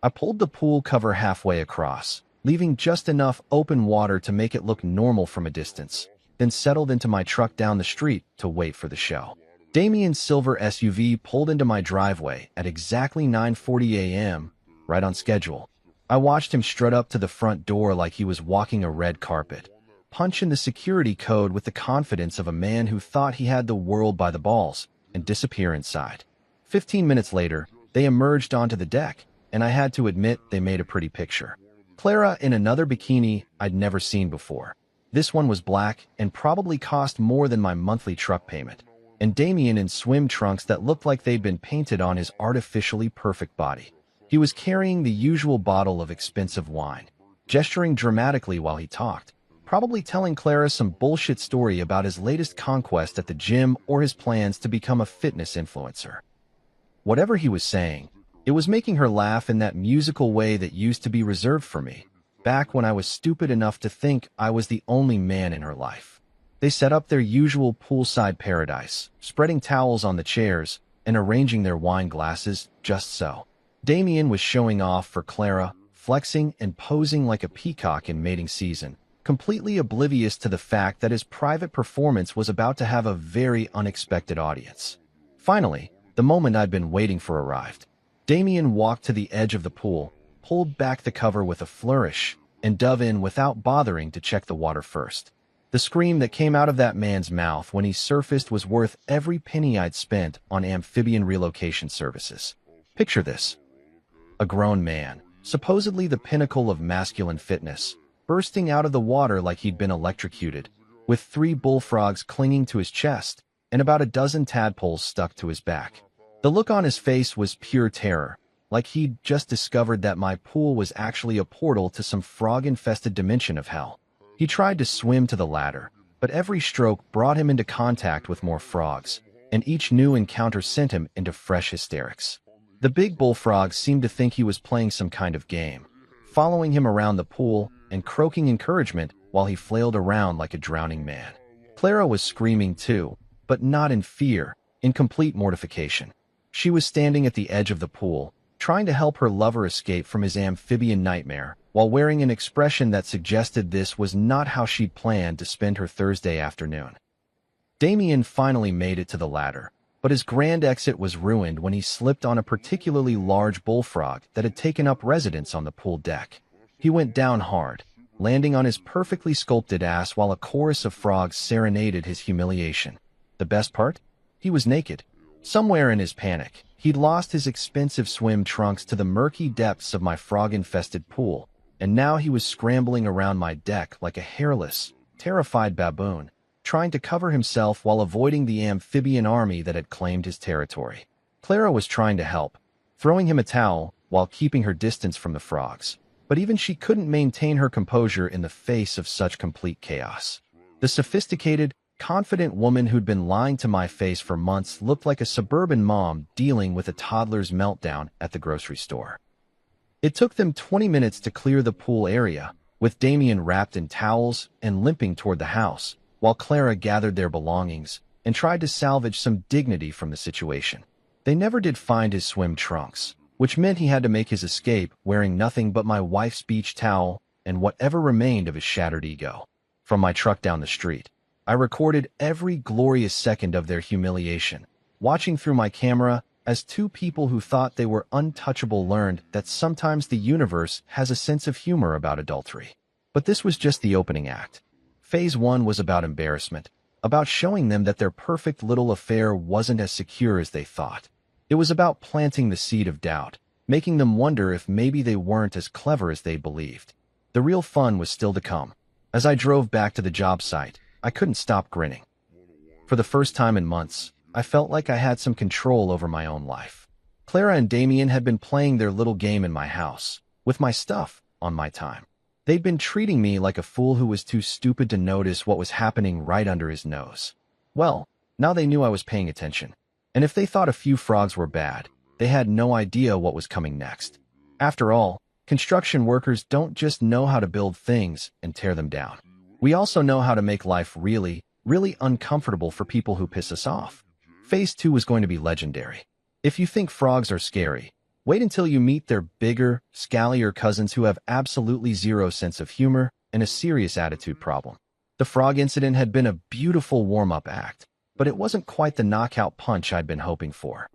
I pulled the pool cover halfway across, leaving just enough open water to make it look normal from a distance, then settled into my truck down the street to wait for the show. Damien's silver SUV pulled into my driveway at exactly 9:40 a.m., right on schedule. I watched him strut up to the front door like he was walking a red carpet, punch in the security code with the confidence of a man who thought he had the world by the balls, and disappear inside. 15 minutes later, they emerged onto the deck, and I had to admit they made a pretty picture. Clara in another bikini I'd never seen before. This one was black and probably cost more than my monthly truck payment, and Damien in swim trunks that looked like they'd been painted on his artificially perfect body. He was carrying the usual bottle of expensive wine, gesturing dramatically while he talked, probably telling Clara some bullshit story about his latest conquest at the gym or his plans to become a fitness influencer. Whatever he was saying, it was making her laugh in that musical way that used to be reserved for me, back when I was stupid enough to think I was the only man in her life. They set up their usual poolside paradise, spreading towels on the chairs and arranging their wine glasses just so. Damien was showing off for Clara, flexing and posing like a peacock in mating season, completely oblivious to the fact that his private performance was about to have a very unexpected audience. Finally, the moment I'd been waiting for arrived. Damien walked to the edge of the pool, pulled back the cover with a flourish, and dove in without bothering to check the water first. The scream that came out of that man's mouth when he surfaced was worth every penny I'd spent on amphibian relocation services. Picture this. A grown man, supposedly the pinnacle of masculine fitness, bursting out of the water like he'd been electrocuted, with 3 bullfrogs clinging to his chest and about a dozen tadpoles stuck to his back. The look on his face was pure terror, like he'd just discovered that my pool was actually a portal to some frog-infested dimension of hell. He tried to swim to the ladder, but every stroke brought him into contact with more frogs, and each new encounter sent him into fresh hysterics. The big bullfrog seemed to think he was playing some kind of game, following him around the pool and croaking encouragement while he flailed around like a drowning man. Clara was screaming too, but not in fear, in complete mortification. She was standing at the edge of the pool, trying to help her lover escape from his amphibian nightmare, while wearing an expression that suggested this was not how she'd planned to spend her Thursday afternoon. Damien finally made it to the ladder, but his grand exit was ruined when he slipped on a particularly large bullfrog that had taken up residence on the pool deck. He went down hard, landing on his perfectly sculpted ass while a chorus of frogs serenaded his humiliation. The best part? He was naked. Somewhere in his panic, he'd lost his expensive swim trunks to the murky depths of my frog-infested pool, and now he was scrambling around my deck like a hairless, terrified baboon, trying to cover himself while avoiding the amphibian army that had claimed his territory. Clara was trying to help, throwing him a towel while keeping her distance from the frogs, but even she couldn't maintain her composure in the face of such complete chaos. The sophisticated, confident woman who'd been lying to my face for months looked like a suburban mom dealing with a toddler's meltdown at the grocery store. It took them 20 minutes to clear the pool area, with Damien wrapped in towels and limping toward the house, while Clara gathered their belongings and tried to salvage some dignity from the situation. They never did find his swim trunks, which meant he had to make his escape wearing nothing but my wife's beach towel and whatever remained of his shattered ego. From my truck down the street, I recorded every glorious second of their humiliation, watching through my camera as 2 people who thought they were untouchable learned that sometimes the universe has a sense of humor about adultery. But this was just the opening act. Phase 1 was about embarrassment, about showing them that their perfect little affair wasn't as secure as they thought. It was about planting the seed of doubt, making them wonder if maybe they weren't as clever as they believed. The real fun was still to come. As I drove back to the job site, I couldn't stop grinning. For the first time in months, I felt like I had some control over my own life. Clara and Damien had been playing their little game in my house, with my stuff on my time. They'd been treating me like a fool who was too stupid to notice what was happening right under his nose. Well, now they knew I was paying attention. And if they thought a few frogs were bad, they had no idea what was coming next. After all, construction workers don't just know how to build things and tear them down. We also know how to make life really, really uncomfortable for people who piss us off. Phase 2 was going to be legendary. If you think frogs are scary, wait until you meet their bigger, scallier cousins who have absolutely zero sense of humor and a serious attitude problem. The frog incident had been a beautiful warm-up act, but it wasn't quite the knockout punch I'd been hoping for.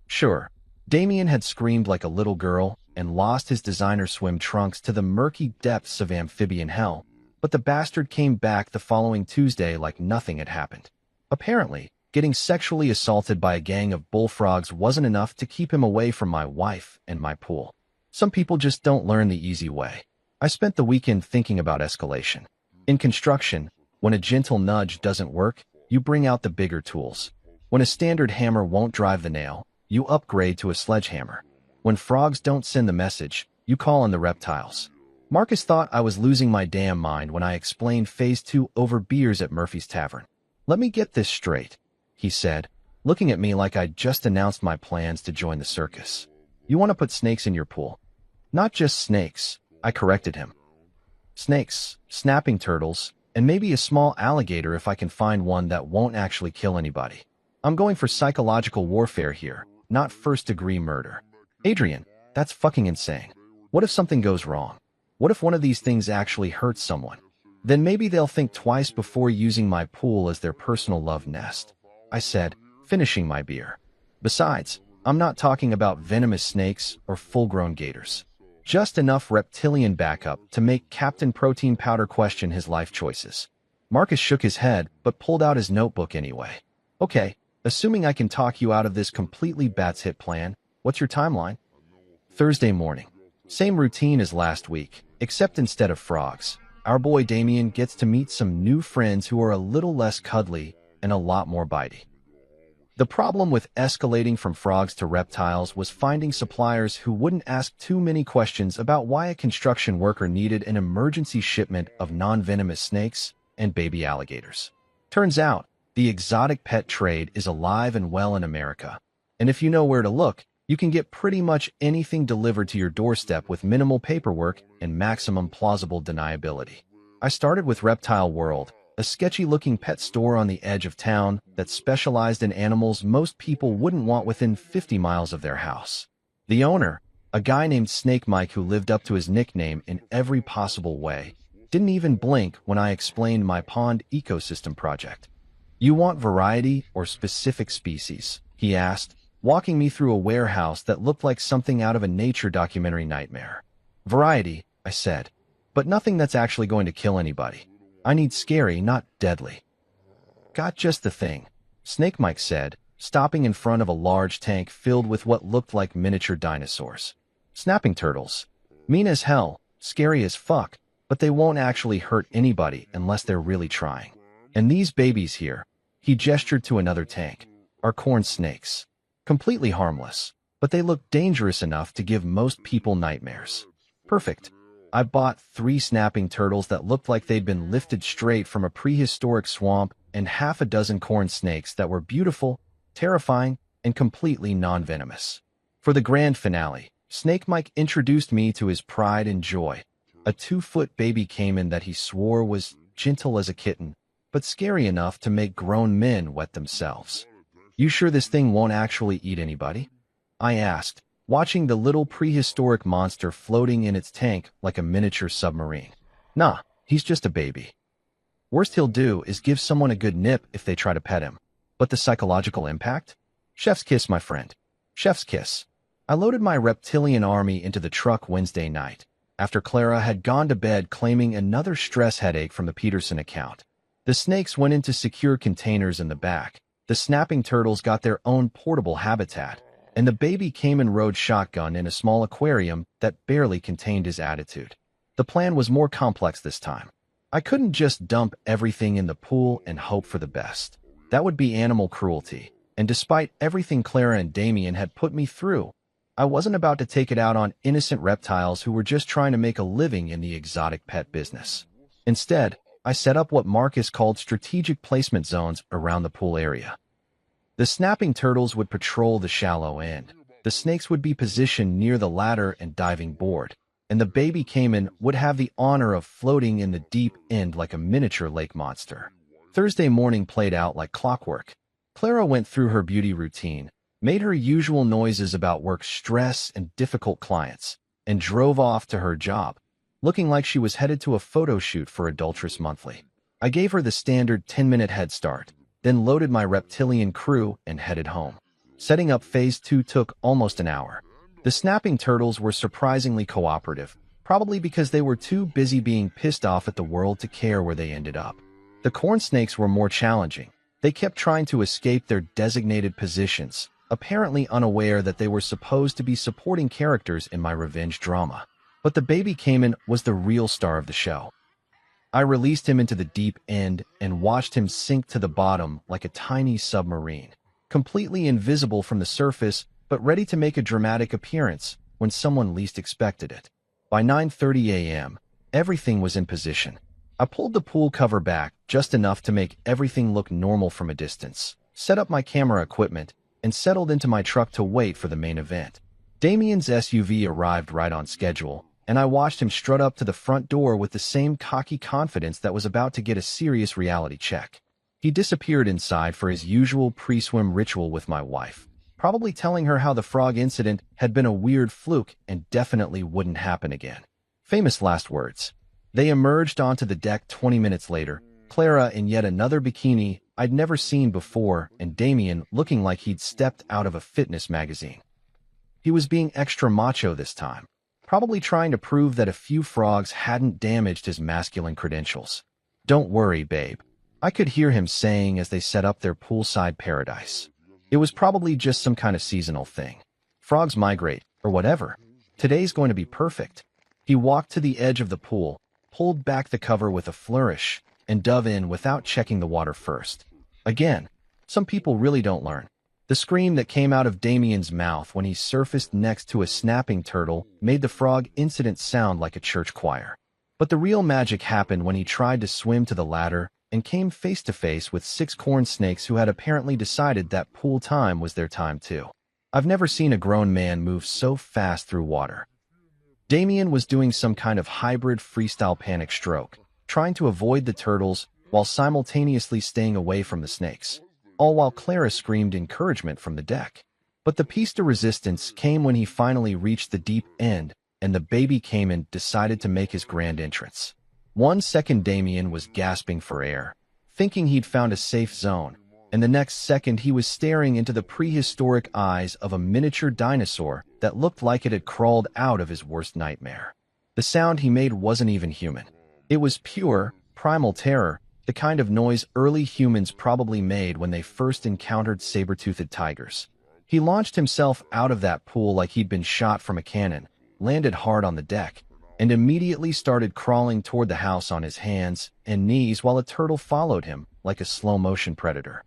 Sure, Damien had screamed like a little girl and lost his designer swim trunks to the murky depths of amphibian hell, but the bastard came back the following Tuesday like nothing had happened. Apparently, getting sexually assaulted by a gang of bullfrogs wasn't enough to keep him away from my wife and my pool. Some people just don't learn the easy way. I spent the weekend thinking about escalation. In construction, when a gentle nudge doesn't work, you bring out the bigger tools. When a standard hammer won't drive the nail, you upgrade to a sledgehammer. When frogs don't send the message, you call on the reptiles. Marcus thought I was losing my damn mind when I explained Phase 2 over beers at Murphy's Tavern. Let me get this straight, he said, looking at me like I'd just announced my plans to join the circus. You want to put snakes in your pool? Not just snakes, I corrected him. Snakes, snapping turtles, and maybe a small alligator if I can find one that won't actually kill anybody. I'm going for psychological warfare here, not first-degree murder. Adrian, that's fucking insane. What if something goes wrong? What if one of these things actually hurts someone? Then maybe they'll think twice before using my pool as their personal love nest, I said, finishing my beer. Besides, I'm not talking about venomous snakes or full-grown gators. Just enough reptilian backup to make Captain Protein Powder question his life choices. Marcus shook his head, but pulled out his notebook anyway. Okay, assuming I can talk you out of this completely bats hit plan, what's your timeline? Thursday morning. Same routine as last week, except instead of frogs, our boy Damien gets to meet some new friends who are a little less cuddly and a lot more bitey. The problem with escalating from frogs to reptiles was finding suppliers who wouldn't ask too many questions about why a construction worker needed an emergency shipment of non-venomous snakes and baby alligators. Turns out, the exotic pet trade is alive and well in America, and if you know where to look, you can get pretty much anything delivered to your doorstep with minimal paperwork and maximum plausible deniability. I started with Reptile World, a sketchy-looking pet store on the edge of town that specialized in animals most people wouldn't want within 50 miles of their house. The owner, a guy named Snake Mike who lived up to his nickname in every possible way, didn't even blink when I explained my pond ecosystem project. You want variety or specific species? He asked, walking me through a warehouse that looked like something out of a nature documentary nightmare. Variety, I said, but nothing that's actually going to kill anybody. I need scary, not deadly. Got just the thing, Snake Mike said, stopping in front of a large tank filled with what looked like miniature dinosaurs. Snapping turtles. Mean as hell, scary as fuck, but they won't actually hurt anybody unless they're really trying. And these babies here, he gestured to another tank, are corn snakes. Completely harmless, but they look dangerous enough to give most people nightmares. Perfect. I bought 3 snapping turtles that looked like they'd been lifted straight from a prehistoric swamp and half a dozen corn snakes that were beautiful, terrifying, and completely non-venomous. For the grand finale, Snake Mike introduced me to his pride and joy. A 2-foot baby caiman that he swore was gentle as a kitten, but scary enough to make grown men wet themselves. You sure this thing won't actually eat anybody? I asked, watching the little prehistoric monster floating in its tank like a miniature submarine. Nah, he's just a baby. Worst he'll do is give someone a good nip if they try to pet him. But the psychological impact? Chef's kiss, my friend. Chef's kiss. I loaded my reptilian army into the truck Wednesday night, after Clara had gone to bed claiming another stress headache from the Peterson account. The snakes went into secure containers in the back. The snapping turtles got their own portable habitat, and the baby caiman rode shotgun in a small aquarium that barely contained his attitude. The plan was more complex this time. I couldn't just dump everything in the pool and hope for the best. That would be animal cruelty. And despite everything Clara and Damien had put me through, I wasn't about to take it out on innocent reptiles who were just trying to make a living in the exotic pet business. Instead, I set up what Marcus called strategic placement zones around the pool area. The snapping turtles would patrol the shallow end. The snakes would be positioned near the ladder and diving board, and the baby caiman would have the honor of floating in the deep end like a miniature lake monster. Thursday morning played out like clockwork. Clara went through her beauty routine, made her usual noises about work stress and difficult clients, and drove off to her job, looking like she was headed to a photo shoot for Adulteress Monthly. I gave her the standard 10-minute head start, then loaded my reptilian crew and headed home. Setting up Phase 2 took almost an hour. The snapping turtles were surprisingly cooperative, probably because they were too busy being pissed off at the world to care where they ended up. The corn snakes were more challenging. They kept trying to escape their designated positions, apparently unaware that they were supposed to be supporting characters in my revenge drama. But the baby caiman was the real star of the show. I released him into the deep end and watched him sink to the bottom like a tiny submarine, completely invisible from the surface but ready to make a dramatic appearance when someone least expected it. By 9:30 a.m., everything was in position. I pulled the pool cover back just enough to make everything look normal from a distance, set up my camera equipment, and settled into my truck to wait for the main event. Damien's SUV arrived right on schedule, and I watched him strut up to the front door with the same cocky confidence that was about to get a serious reality check. He disappeared inside for his usual pre-swim ritual with my wife, probably telling her how the frog incident had been a weird fluke and definitely wouldn't happen again. Famous last words. They emerged onto the deck 20 minutes later, Clara in yet another bikini I'd never seen before and Damien looking like he'd stepped out of a fitness magazine. He was being extra macho this time, probably trying to prove that a few frogs hadn't damaged his masculine credentials. "Don't worry, babe," I could hear him saying as they set up their poolside paradise. It was probably just some kind of seasonal thing. Frogs migrate, or whatever. Today's going to be perfect. He walked to the edge of the pool, pulled back the cover with a flourish, and dove in without checking the water first. Again, some people really don't learn. The scream that came out of Damien's mouth when he surfaced next to a snapping turtle made the frog incident sound like a church choir. But the real magic happened when he tried to swim to the ladder and came face to face with 6 corn snakes who had apparently decided that pool time was their time too. I've never seen a grown man move so fast through water. Damien was doing some kind of hybrid freestyle panic stroke, trying to avoid the turtles while simultaneously staying away from the snakes, all while Clara screamed encouragement from the deck. But the piece de resistance came when he finally reached the deep end and the baby caiman decided to make his grand entrance. 1 second Damien was gasping for air, thinking he'd found a safe zone, and the next second he was staring into the prehistoric eyes of a miniature dinosaur that looked like it had crawled out of his worst nightmare. The sound he made wasn't even human. It was pure, primal terror, the kind of noise early humans probably made when they first encountered saber-toothed tigers. He launched himself out of that pool like he'd been shot from a cannon, landed hard on the deck, and immediately started crawling toward the house on his hands and knees while a turtle followed him like a slow-motion predator.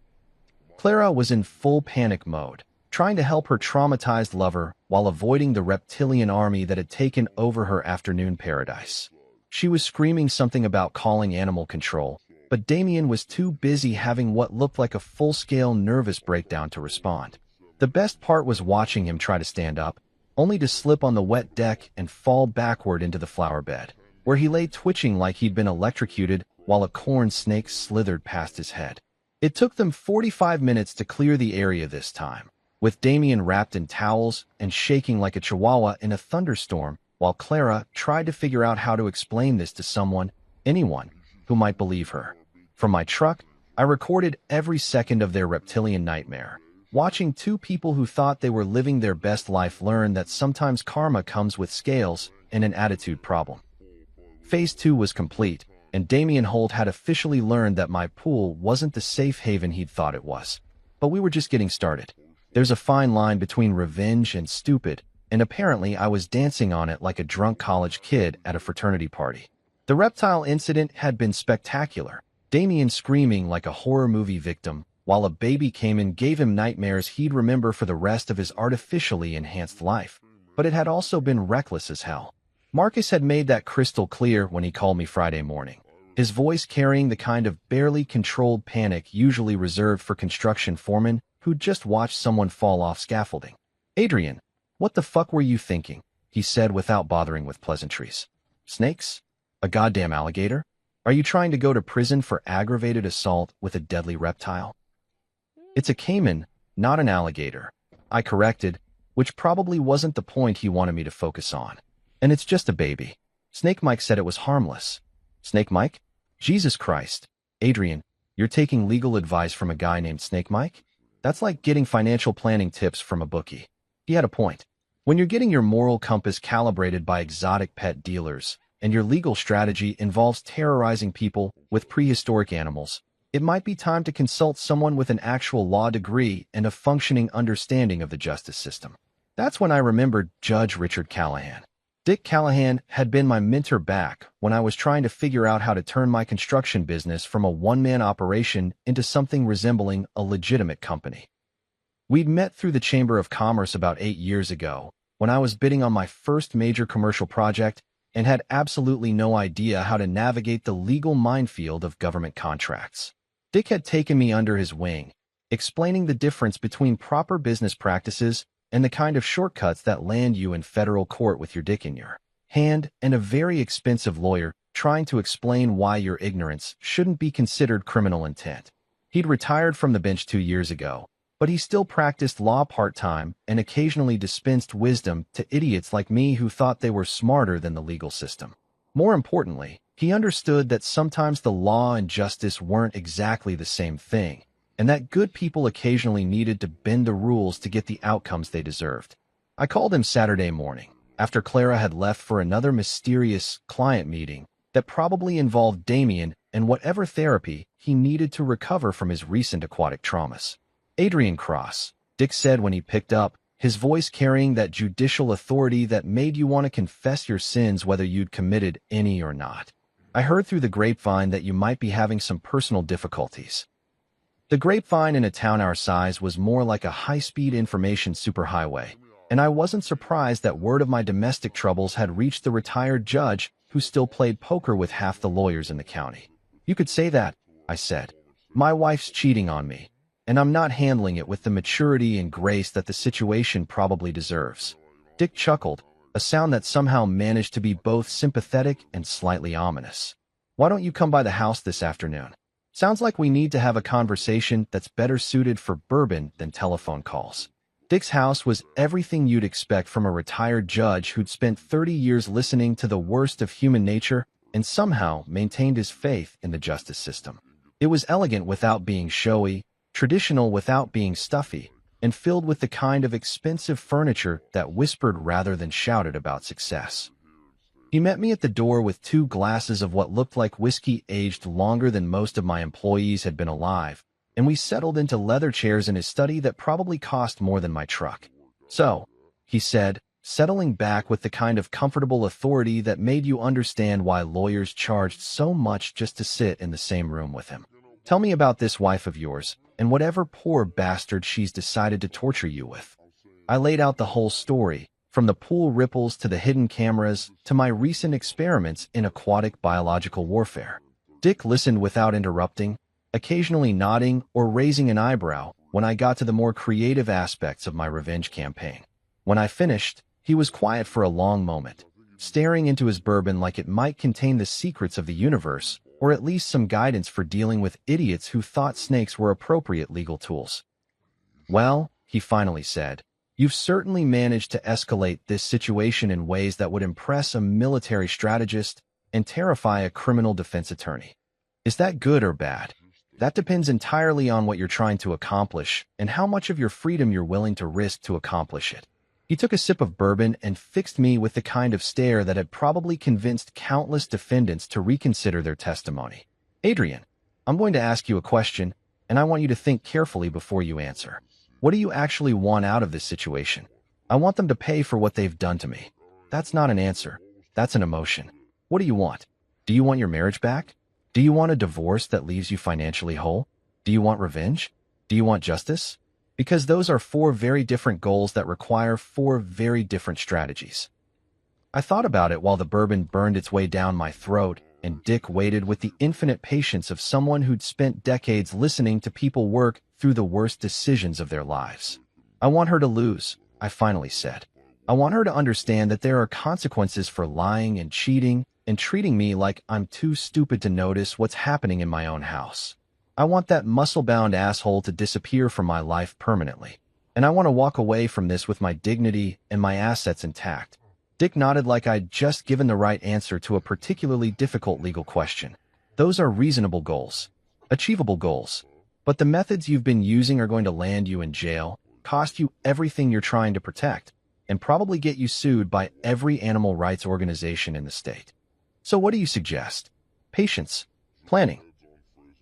Clara was in full panic mode, trying to help her traumatized lover while avoiding the reptilian army that had taken over her afternoon paradise. She was screaming something about calling animal control, but Damien was too busy having what looked like a full-scale nervous breakdown to respond. The best part was watching him try to stand up, only to slip on the wet deck and fall backward into the flower bed, where he lay twitching like he'd been electrocuted while a corn snake slithered past his head. It took them 45 minutes to clear the area this time, with Damien wrapped in towels and shaking like a chihuahua in a thunderstorm, while Clara tried to figure out how to explain this to someone, anyone, who might believe her. From my truck, I recorded every second of their reptilian nightmare, watching 2 people who thought they were living their best life learn that sometimes karma comes with scales and an attitude problem. Phase 2 was complete, and Damien Holt had officially learned that my pool wasn't the safe haven he'd thought it was. But we were just getting started. There's a fine line between revenge and stupid, and apparently I was dancing on it like a drunk college kid at a fraternity party. The reptile incident had been spectacular. Damien screaming like a horror movie victim, while a baby came and gave him nightmares he'd remember for the rest of his artificially enhanced life. But it had also been reckless as hell. Marcus had made that crystal clear when he called me Friday morning, his voice carrying the kind of barely controlled panic usually reserved for construction foremen who'd just watched someone fall off scaffolding. "Adrian, what the fuck were you thinking?" he said without bothering with pleasantries. "Snakes? A goddamn alligator? Are you trying to go to prison for aggravated assault with a deadly reptile?" "It's a caiman, not an alligator," I corrected, which probably wasn't the point he wanted me to focus on. "And it's just a baby. Snake Mike said it was harmless." "Snake Mike? Jesus Christ. Adrian, you're taking legal advice from a guy named Snake Mike? That's like getting financial planning tips from a bookie." He had a point. When you're getting your moral compass calibrated by exotic pet dealers, and your legal strategy involves terrorizing people with prehistoric animals, it might be time to consult someone with an actual law degree and a functioning understanding of the justice system. That's when I remembered Judge Richard Callahan. Dick Callahan had been my mentor back when I was trying to figure out how to turn my construction business from a one-man operation into something resembling a legitimate company. We'd met through the Chamber of Commerce about 8 years ago, when I was bidding on my first major commercial project and had absolutely no idea how to navigate the legal minefield of government contracts. Dick had taken me under his wing, explaining the difference between proper business practices and the kind of shortcuts that land you in federal court with your dick in your hand, and a very expensive lawyer trying to explain why your ignorance shouldn't be considered criminal intent. He'd retired from the bench 2 years ago, but he still practiced law part-time and occasionally dispensed wisdom to idiots like me who thought they were smarter than the legal system. More importantly, he understood that sometimes the law and justice weren't exactly the same thing, and that good people occasionally needed to bend the rules to get the outcomes they deserved. I called him Saturday morning, after Clara had left for another mysterious client meeting that probably involved Damien and whatever therapy he needed to recover from his recent aquatic traumas. "Adrian Cross," Dick said when he picked up, his voice carrying that judicial authority that made you want to confess your sins whether you'd committed any or not. "I heard through the grapevine that you might be having some personal difficulties." The grapevine in a town our size was more like a high-speed information superhighway, and I wasn't surprised that word of my domestic troubles had reached the retired judge who still played poker with half the lawyers in the county. "You could say that," I said. "My wife's cheating on me, and I'm not handling it with the maturity and grace that the situation probably deserves." Dick chuckled, a sound that somehow managed to be both sympathetic and slightly ominous. "Why don't you come by the house this afternoon? Sounds like we need to have a conversation that's better suited for bourbon than telephone calls." Dick's house was everything you'd expect from a retired judge who'd spent 30 years listening to the worst of human nature and somehow maintained his faith in the justice system. It was elegant without being showy, traditional without being stuffy, and filled with the kind of expensive furniture that whispered rather than shouted about success. He met me at the door with 2 glasses of what looked like whiskey aged longer than most of my employees had been alive, and we settled into leather chairs in his study that probably cost more than my truck. "So," he said, settling back with the kind of comfortable authority that made you understand why lawyers charged so much just to sit in the same room with him. "Tell me about this wife of yours, and whatever poor bastard she's decided to torture you with." I laid out the whole story, from the pool ripples to the hidden cameras to my recent experiments in aquatic biological warfare. Dick listened without interrupting, occasionally nodding or raising an eyebrow when I got to the more creative aspects of my revenge campaign. When I finished, he was quiet for a long moment, staring into his bourbon like it might contain the secrets of the universe, or at least some guidance for dealing with idiots who thought snakes were appropriate legal tools. "Well," he finally said, "you've certainly managed to escalate this situation in ways that would impress a military strategist and terrify a criminal defense attorney. Is that good or bad? That depends entirely on what you're trying to accomplish and how much of your freedom you're willing to risk to accomplish it." He took a sip of bourbon and fixed me with the kind of stare that had probably convinced countless defendants to reconsider their testimony. "Adrian, I'm going to ask you a question, and I want you to think carefully before you answer. What do you actually want out of this situation?" "I want them to pay for what they've done to me." "That's not an answer. That's an emotion. What do you want?" Do you want your marriage back? Do you want a divorce that leaves you financially whole? Do you want revenge? Do you want justice? Because those are four very different goals that require four very different strategies. I thought about it while the bourbon burned its way down my throat, and Dick waited with the infinite patience of someone who'd spent decades listening to people work through the worst decisions of their lives. I want her to lose, I finally said. I want her to understand that there are consequences for lying and cheating and treating me like I'm too stupid to notice what's happening in my own house. I want that muscle-bound asshole to disappear from my life permanently. And I want to walk away from this with my dignity and my assets intact. Dick nodded like I'd just given the right answer to a particularly difficult legal question. Those are reasonable goals, achievable goals. But the methods you've been using are going to land you in jail, cost you everything you're trying to protect, and probably get you sued by every animal rights organization in the state. So what do you suggest? Patience, planning,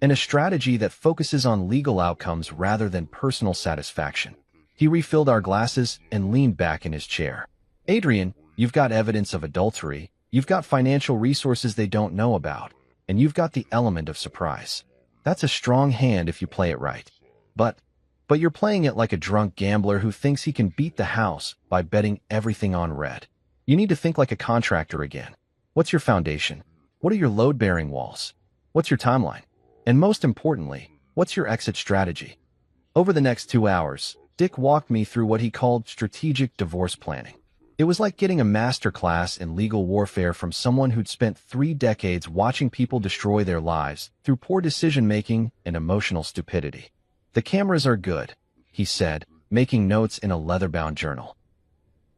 and a strategy that focuses on legal outcomes rather than personal satisfaction. He refilled our glasses and leaned back in his chair. Adrian, you've got evidence of adultery, you've got financial resources they don't know about, and you've got the element of surprise. That's a strong hand if you play it right. But you're playing it like a drunk gambler who thinks he can beat the house by betting everything on red. You need to think like a contractor again. What's your foundation? What are your load-bearing walls? What's your timeline? And most importantly, what's your exit strategy? Over the next 2 hours, Dick walked me through what he called strategic divorce planning. It was like getting a master class in legal warfare from someone who'd spent 3 decades watching people destroy their lives through poor decision-making and emotional stupidity. The cameras are good, he said, making notes in a leather-bound journal.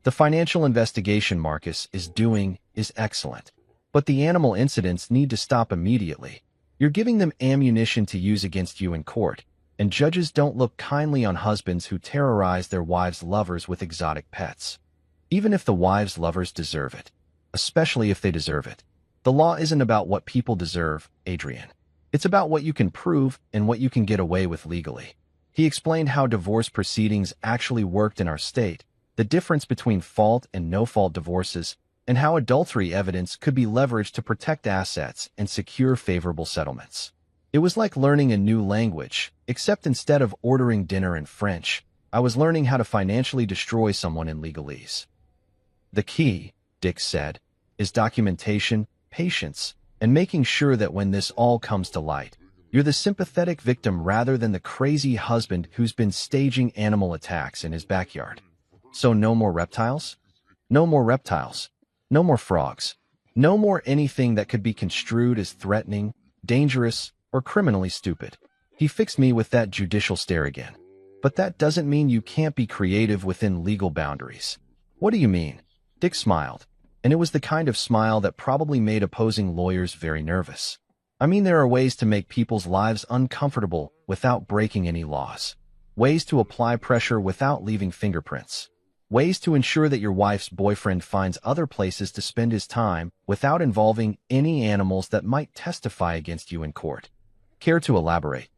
The financial investigation Marcus is doing is excellent, but the animal incidents need to stop immediately. You're giving them ammunition to use against you in court, and judges don't look kindly on husbands who terrorize their wives' lovers with exotic pets. Even if the wives' lovers deserve it, especially if they deserve it. The law isn't about what people deserve, Adrian. It's about what you can prove and what you can get away with legally. He explained how divorce proceedings actually worked in our state, the difference between fault and no-fault divorces, and how adultery evidence could be leveraged to protect assets and secure favorable settlements. It was like learning a new language, except instead of ordering dinner in French, I was learning how to financially destroy someone in legalese. The key, Dick said, is documentation, patience, and making sure that when this all comes to light, you're the sympathetic victim rather than the crazy husband who's been staging animal attacks in his backyard. So no more reptiles? No more reptiles. No more frogs. No more anything that could be construed as threatening, dangerous, or criminally stupid. He fixed me with that judicial stare again. But that doesn't mean you can't be creative within legal boundaries. What do you mean? Dick smiled, and it was the kind of smile that probably made opposing lawyers very nervous. I mean, there are ways to make people's lives uncomfortable without breaking any laws. Ways to apply pressure without leaving fingerprints. Ways to ensure that your wife's boyfriend finds other places to spend his time without involving any animals that might testify against you in court. Care to elaborate?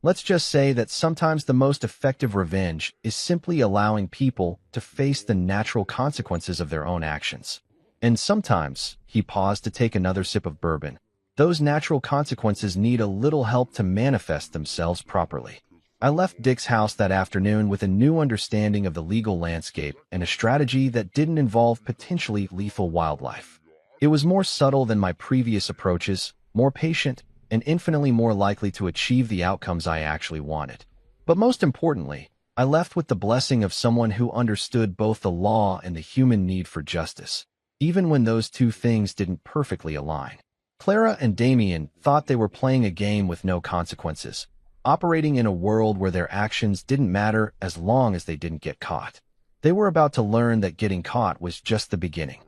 Let's just say that sometimes the most effective revenge is simply allowing people to face the natural consequences of their own actions. And sometimes, he paused to take another sip of bourbon, those natural consequences need a little help to manifest themselves properly. I left Dick's house that afternoon with a new understanding of the legal landscape and a strategy that didn't involve potentially lethal wildlife. It was more subtle than my previous approaches, more patient, and infinitely more likely to achieve the outcomes I actually wanted. But most importantly, I left with the blessing of someone who understood both the law and the human need for justice, even when those two things didn't perfectly align. Clara and Damien thought they were playing a game with no consequences, operating in a world where their actions didn't matter as long as they didn't get caught. They were about to learn that getting caught was just the beginning.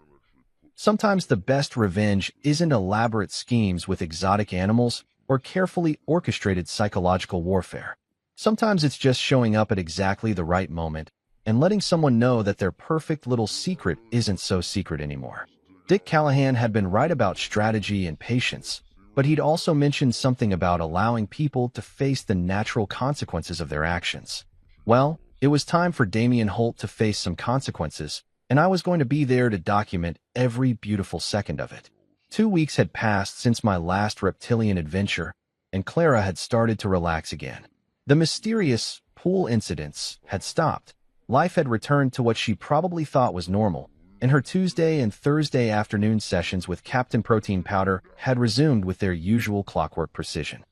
Sometimes the best revenge isn't elaborate schemes with exotic animals or carefully orchestrated psychological warfare. Sometimes it's just showing up at exactly the right moment and letting someone know that their perfect little secret isn't so secret anymore. Dick Callahan had been right about strategy and patience, but he'd also mentioned something about allowing people to face the natural consequences of their actions. Well, it was time for Damien Holt to face some consequences, and I was going to be there to document every beautiful second of it. 2 weeks had passed since my last reptilian adventure, and Clara had started to relax again. The mysterious pool incidents had stopped. Life had returned to what she probably thought was normal, and her Tuesday and Thursday afternoon sessions with Captain Protein Powder had resumed with their usual clockwork precision.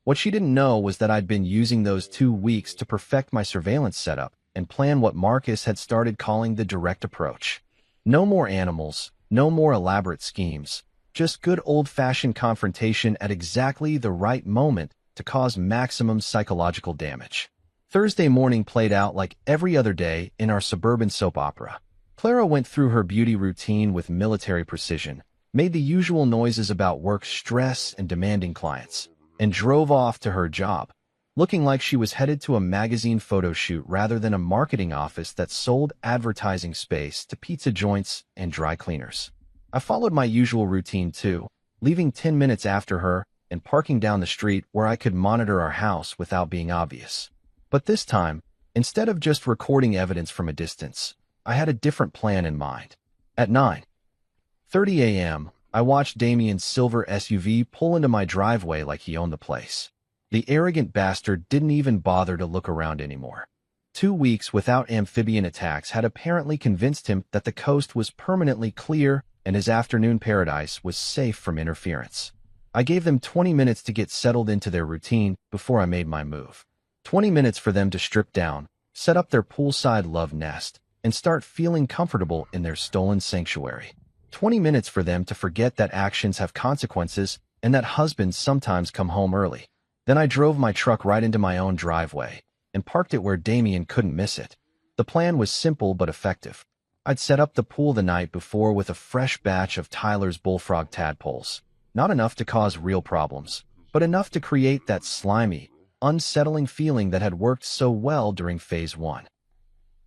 What she didn't know was that I'd been using those 2 weeks to perfect my surveillance setup and plan what Marcus had started calling the direct approach. No more animals, no more elaborate schemes, just good old-fashioned confrontation at exactly the right moment to cause maximum psychological damage. Thursday morning played out like every other day in our suburban soap opera. Clara went through her beauty routine with military precision, made the usual noises about work stress and demanding clients, and drove off to her job, looking like she was headed to a magazine photo shoot rather than a marketing office that sold advertising space to pizza joints and dry cleaners. I followed my usual routine too, leaving 10 minutes after her and parking down the street where I could monitor our house without being obvious. But this time, instead of just recording evidence from a distance, I had a different plan in mind. At 9:30 a.m., I watched Damien's silver SUV pull into my driveway like he owned the place. The arrogant bastard didn't even bother to look around anymore. 2 weeks without amphibian attacks had apparently convinced him that the coast was permanently clear and his afternoon paradise was safe from interference. I gave them 20 minutes to get settled into their routine before I made my move. 20 minutes for them to strip down, set up their poolside love nest, and start feeling comfortable in their stolen sanctuary. 20 minutes for them to forget that actions have consequences and that husbands sometimes come home early. Then I drove my truck right into my own driveway and parked it where Damien couldn't miss it. The plan was simple but effective. I'd set up the pool the night before with a fresh batch of Tyler's bullfrog tadpoles. Not enough to cause real problems, but enough to create that slimy, unsettling feeling that had worked so well during Phase 1.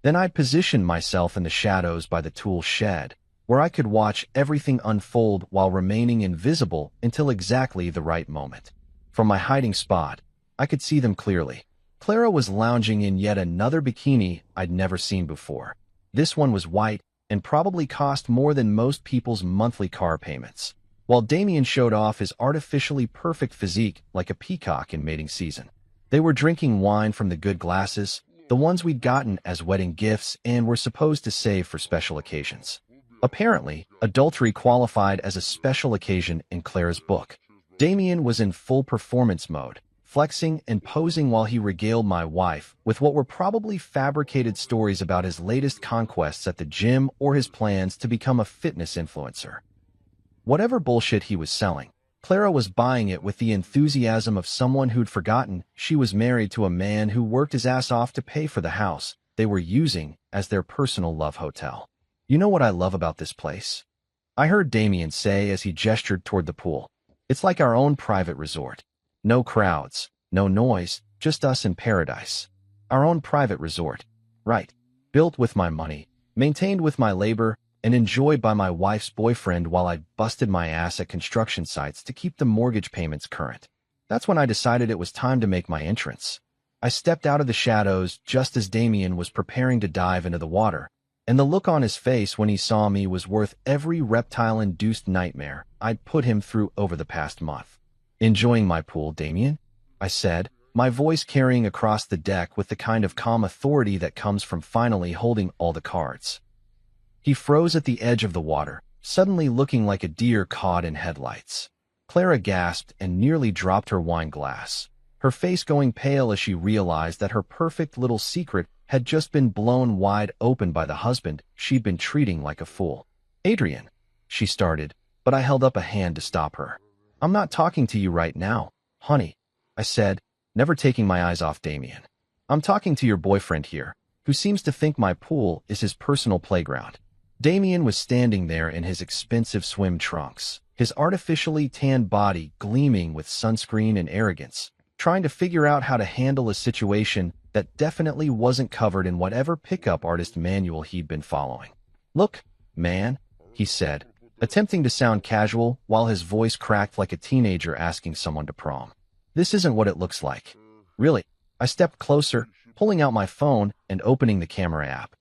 Then I'd positioned myself in the shadows by the tool shed, where I could watch everything unfold while remaining invisible until exactly the right moment. From my hiding spot, I could see them clearly. Clara was lounging in yet another bikini I'd never seen before. This one was white and probably cost more than most people's monthly car payments, while Damien showed off his artificially perfect physique like a peacock in mating season. They were drinking wine from the good glasses, the ones we'd gotten as wedding gifts and were supposed to save for special occasions. Apparently, adultery qualified as a special occasion in Clara's book. Damien was in full performance mode, flexing and posing while he regaled my wife with what were probably fabricated stories about his latest conquests at the gym or his plans to become a fitness influencer. Whatever bullshit he was selling, Clara was buying it with the enthusiasm of someone who'd forgotten she was married to a man who worked his ass off to pay for the house they were using as their personal love hotel. You know what I love about this place? I heard Damien say as he gestured toward the pool. It's like our own private resort. No crowds, no noise, just us in paradise. Our own private resort. Right. Built with my money, maintained with my labor, and enjoyed by my wife's boyfriend while I busted my ass at construction sites to keep the mortgage payments current. That's when I decided it was time to make my entrance. I stepped out of the shadows just as Damien was preparing to dive into the water, and the look on his face when he saw me was worth every reptile-induced nightmare I'd put him through over the past month. "Enjoying my pool, Damien?" I said, my voice carrying across the deck with the kind of calm authority that comes from finally holding all the cards. He froze at the edge of the water, suddenly looking like a deer caught in headlights. Clara gasped and nearly dropped her wine glass, her face going pale as she realized that her perfect little secret had just been blown wide open by the husband she'd been treating like a fool. "Adrian," she started, but I held up a hand to stop her. "I'm not talking to you right now, honey," I said, never taking my eyes off Damien. "I'm talking to your boyfriend here, who seems to think my pool is his personal playground." Damien was standing there in his expensive swim trunks, his artificially tanned body gleaming with sunscreen and arrogance, trying to figure out how to handle a situation that definitely wasn't covered in whatever pickup artist manual he'd been following. "Look, man," he said, attempting to sound casual while his voice cracked like a teenager asking someone to prom. "This isn't what it looks like. Really." I stepped closer, pulling out my phone and opening the camera app.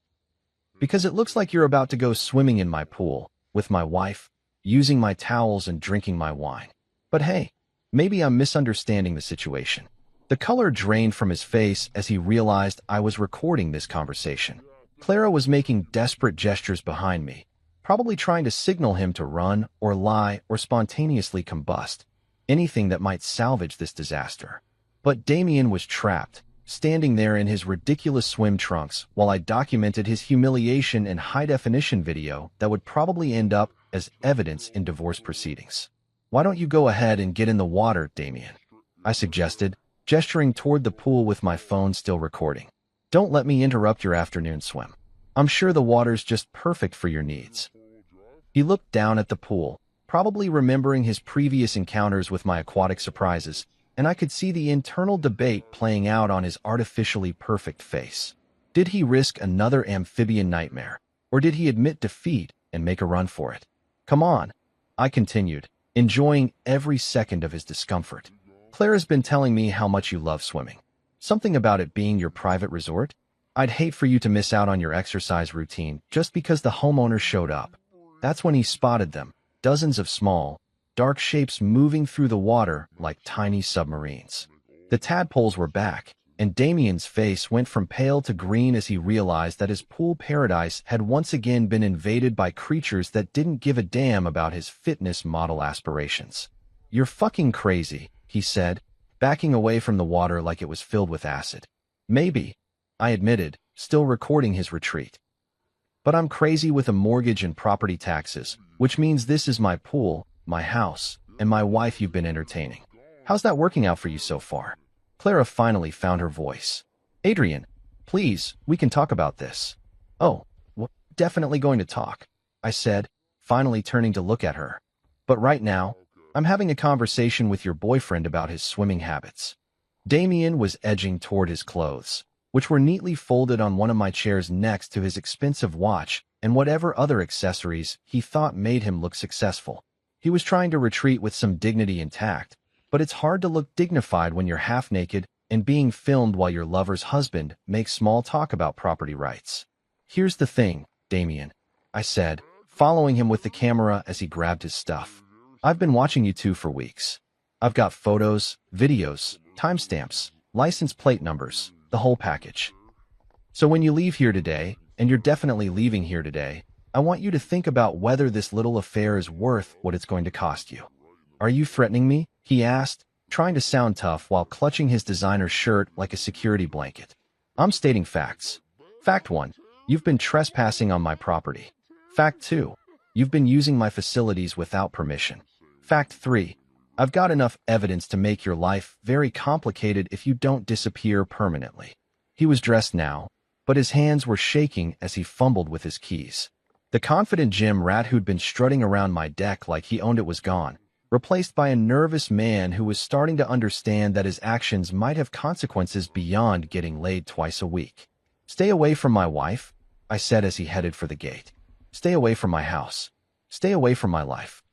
"Because it looks like you're about to go swimming in my pool, with my wife." using my towels and drinking my wine. But hey, maybe I'm misunderstanding the situation. The color drained from his face as he realized I was recording this conversation. Clara was making desperate gestures behind me, probably trying to signal him to run or lie or spontaneously combust, anything that might salvage this disaster. But Damien was trapped, standing there in his ridiculous swim trunks while I documented his humiliation in high-definition video that would probably end up as evidence in divorce proceedings. "Why don't you go ahead and get in the water, Damien?" I suggested, gesturing toward the pool with my phone still recording. "Don't let me interrupt your afternoon swim. I'm sure the water's just perfect for your needs." He looked down at the pool, probably remembering his previous encounters with my aquatic surprises, and I could see the internal debate playing out on his artificially perfect face. Did he risk another amphibian nightmare, or did he admit defeat and make a run for it? "Come on," I continued, enjoying every second of his discomfort. "Clara's been telling me how much you love swimming. Something about it being your private resort? I'd hate for you to miss out on your exercise routine just because the homeowners showed up." That's when he spotted them, dozens of small, dark shapes moving through the water like tiny submarines. The tadpoles were back, and Damien's face went from pale to green as he realized that his pool paradise had once again been invaded by creatures that didn't give a damn about his fitness model aspirations. "You're fucking crazy," he said, backing away from the water like it was filled with acid. "Maybe," I admitted, still recording his retreat. "But I'm crazy with a mortgage and property taxes, which means this is my pool, my house, and my wife you've been entertaining. How's that working out for you so far?" Clara finally found her voice. "Adrian, please, we can talk about this." "Oh, well, definitely going to talk," I said, finally turning to look at her. "But right now, I'm having a conversation with your boyfriend about his swimming habits." Damien was edging toward his clothes, which were neatly folded on one of my chairs next to his expensive watch and whatever other accessories he thought made him look successful. He was trying to retreat with some dignity intact, but it's hard to look dignified when you're half naked and being filmed while your lover's husband makes small talk about property rights. "Here's the thing, Damien," I said, following him with the camera as he grabbed his stuff. "I've been watching you two for weeks. I've got photos, videos, timestamps, license plate numbers, the whole package. So when you leave here today, and you're definitely leaving here today, I want you to think about whether this little affair is worth what it's going to cost you." "Are you threatening me?" he asked, trying to sound tough while clutching his designer shirt like a security blanket. "I'm stating facts. Fact 1, you've been trespassing on my property. Fact 2, you've been using my facilities without permission. Fact 3, I've got enough evidence to make your life very complicated if you don't disappear permanently." He was dressed now, but his hands were shaking as he fumbled with his keys. The confident gym rat who'd been strutting around my deck like he owned it was gone, replaced by a nervous man who was starting to understand that his actions might have consequences beyond getting laid twice a week. "Stay away from my wife," I said as he headed for the gate. "Stay away from my house. Stay away from my life.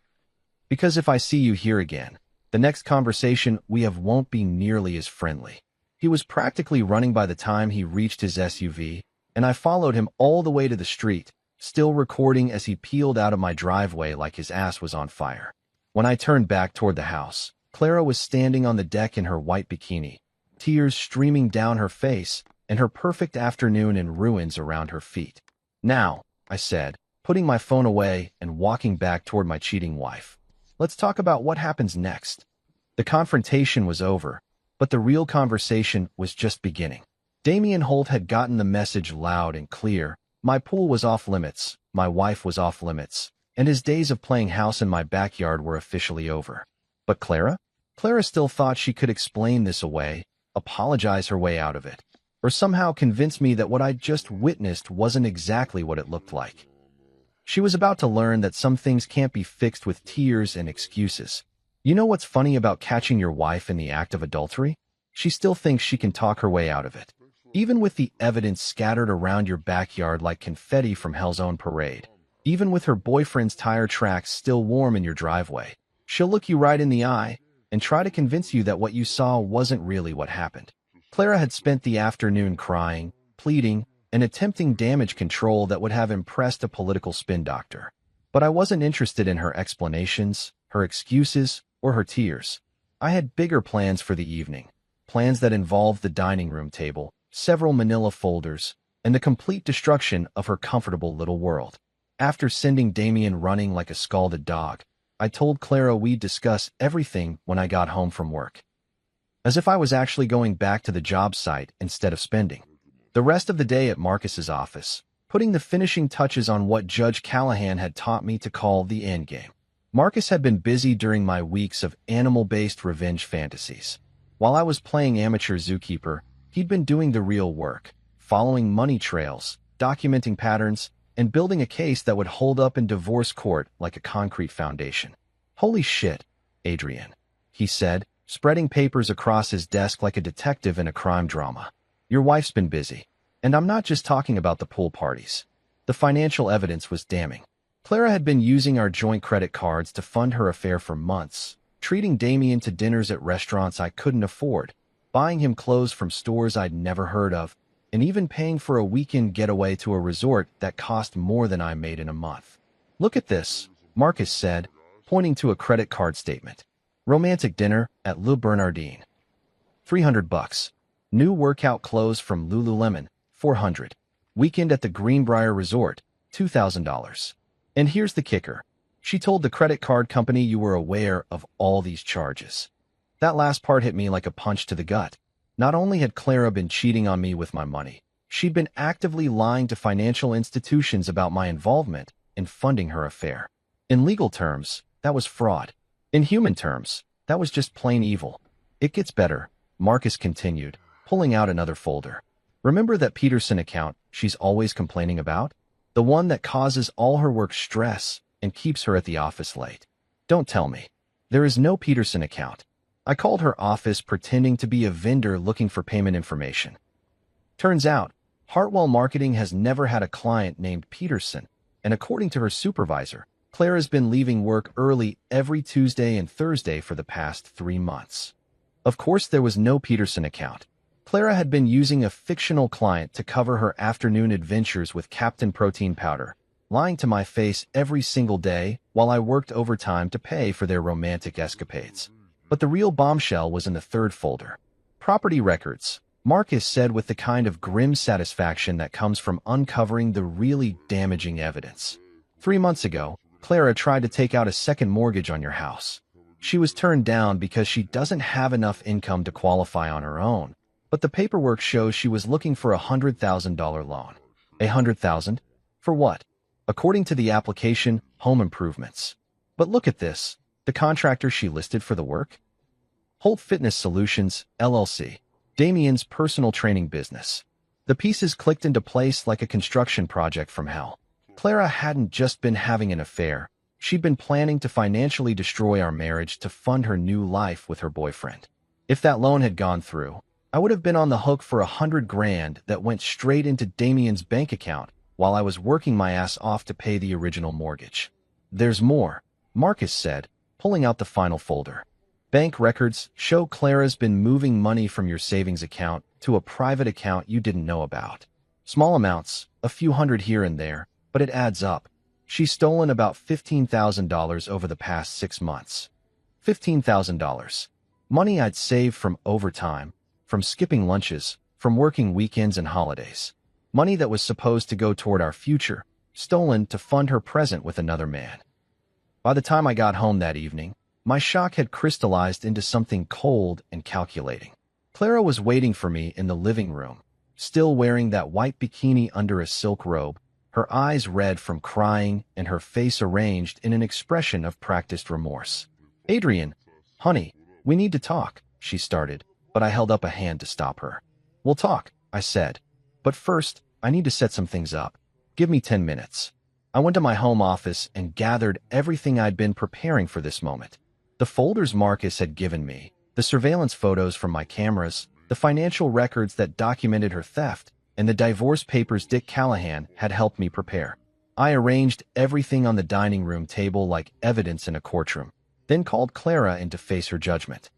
Because if I see you here again, the next conversation we have won't be nearly as friendly." He was practically running by the time he reached his SUV, and I followed him all the way to the street, still recording as he peeled out of my driveway like his ass was on fire. When I turned back toward the house, Clara was standing on the deck in her white bikini, tears streaming down her face and her perfect afternoon in ruins around her feet. "Now," I said, putting my phone away and walking back toward my cheating wife, "let's talk about what happens next." The confrontation was over, but the real conversation was just beginning. Damien Holt had gotten the message loud and clear. My pool was off limits, my wife was off limits, and his days of playing house in my backyard were officially over. But Clara? Clara still thought she could explain this away, apologize her way out of it, or somehow convince me that what I'd just witnessed wasn't exactly what it looked like. She was about to learn that some things can't be fixed with tears and excuses. You know what's funny about catching your wife in the act of adultery? She still thinks she can talk her way out of it. Even with the evidence scattered around your backyard like confetti from Hell's Own Parade, even with her boyfriend's tire tracks still warm in your driveway, she'll look you right in the eye and try to convince you that what you saw wasn't really what happened. Clara had spent the afternoon crying, pleading, and attempting damage control that would have impressed a political spin doctor. But I wasn't interested in her explanations, her excuses, or her tears. I had bigger plans for the evening, plans that involved the dining room table, several manila folders, and the complete destruction of her comfortable little world. After sending Damien running like a scalded dog, I told Clara we'd discuss everything when I got home from work. As if I was actually going back to the job site instead of spending the rest of the day at Marcus's office, putting the finishing touches on what Judge Callahan had taught me to call the endgame. Marcus had been busy during my weeks of animal-based revenge fantasies. While I was playing amateur zookeeper, he'd been doing the real work, following money trails, documenting patterns, and building a case that would hold up in divorce court like a concrete foundation. "Holy shit, Adrian," he said, spreading papers across his desk like a detective in a crime drama. "Your wife's been busy. And I'm not just talking about the pool parties." The financial evidence was damning. Clara had been using our joint credit cards to fund her affair for months, treating Damien to dinners at restaurants I couldn't afford, buying him clothes from stores I'd never heard of, and even paying for a weekend getaway to a resort that cost more than I made in a month. "Look at this," Marcus said, pointing to a credit card statement. "Romantic dinner at Le Bernardin. $300. New workout clothes from Lululemon. $400. Weekend at the Greenbrier Resort. $2,000. And here's the kicker. She told the credit card company you were aware of all these charges." That last part hit me like a punch to the gut. Not only had Clara been cheating on me with my money, she'd been actively lying to financial institutions about my involvement in funding her affair. In legal terms, that was fraud. In human terms, that was just plain evil. "It gets better," Marcus continued, pulling out another folder. "Remember that Peterson account she's always complaining about? The one that causes all her work stress and keeps her at the office late? Don't tell me. There is no Peterson account." I called her office pretending to be a vendor looking for payment information. Turns out, Hartwell Marketing has never had a client named Peterson, and according to her supervisor, Clara's been leaving work early every Tuesday and Thursday for the past 3 months. Of course, there was no Peterson account. Clara had been using a fictional client to cover her afternoon adventures with Captain Protein Powder, lying to my face every single day while I worked overtime to pay for their romantic escapades. But the real bombshell was in the third folder. Property records, Marcus said with the kind of grim satisfaction that comes from uncovering the really damaging evidence. 3 months ago, Clara tried to take out a second mortgage on your house. She was turned down because she doesn't have enough income to qualify on her own. But the paperwork shows she was looking for a $100,000 loan. $100,000? For what? According to the application, home improvements. But look at this. The contractor she listed for the work? Holt Fitness Solutions, LLC. Damien's personal training business. The pieces clicked into place like a construction project from hell. Clara hadn't just been having an affair. She'd been planning to financially destroy our marriage to fund her new life with her boyfriend. If that loan had gone through, I would have been on the hook for $100,000 that went straight into Damien's bank account while I was working my ass off to pay the original mortgage. "There's more," Marcus said, pulling out the final folder. "Bank records show Clara's been moving money from your savings account to a private account you didn't know about. Small amounts, a few hundred here and there, but it adds up. She's stolen about $15,000 over the past 6 months. $15,000. Money I'd saved from overtime, from skipping lunches, from working weekends and holidays. Money that was supposed to go toward our future, stolen to fund her present with another man." By the time I got home that evening, my shock had crystallized into something cold and calculating. Clara was waiting for me in the living room, still wearing that white bikini under a silk robe, her eyes red from crying and her face arranged in an expression of practiced remorse. "Adrian, honey, we need to talk," she started, but I held up a hand to stop her. "We'll talk," I said. "But first, I need to set some things up. Give me 10 minutes. I went to my home office and gathered everything I'd been preparing for this moment. The folders Marcus had given me, the surveillance photos from my cameras, the financial records that documented her theft, and the divorce papers Dick Callahan had helped me prepare. I arranged everything on the dining room table like evidence in a courtroom, then called Clara in to face her judgment.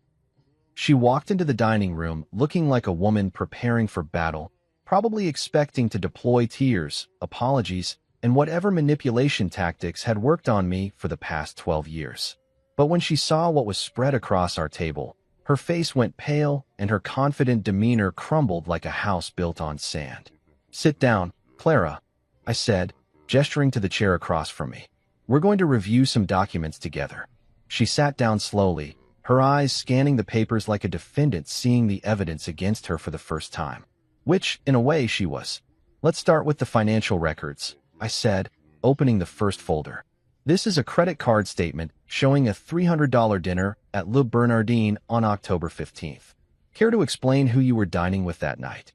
She walked into the dining room looking like a woman preparing for battle, probably expecting to deploy tears, apologies, and whatever manipulation tactics had worked on me for the past 12 years. But when she saw what was spread across our table, her face went pale and her confident demeanor crumbled like a house built on sand. "Sit down, Clara," I said, gesturing to the chair across from me. "We're going to review some documents together." She sat down slowly, her eyes scanning the papers like a defendant seeing the evidence against her for the first time. Which, in a way, she was. "Let's start with the financial records," I said, opening the first folder. "This is a credit card statement showing a $300 dinner at Le Bernardin on October 15th. Care to explain who you were dining with that night?"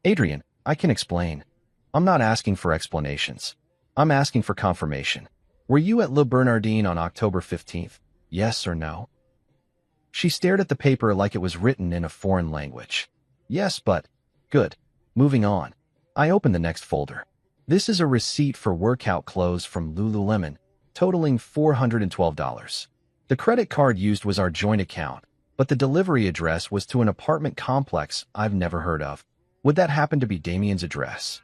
"Adrian, I can explain. I'm not asking for explanations. I'm asking for confirmation. Were you at Le Bernardin on October 15th? Yes or no?" She stared at the paper like it was written in a foreign language. "Yes, but..." "Good. Moving on." I opened the next folder. This is a receipt for workout clothes from Lululemon, totaling $412. The credit card used was our joint account, but the delivery address was to an apartment complex I've never heard of. Would that happen to be Damien's address?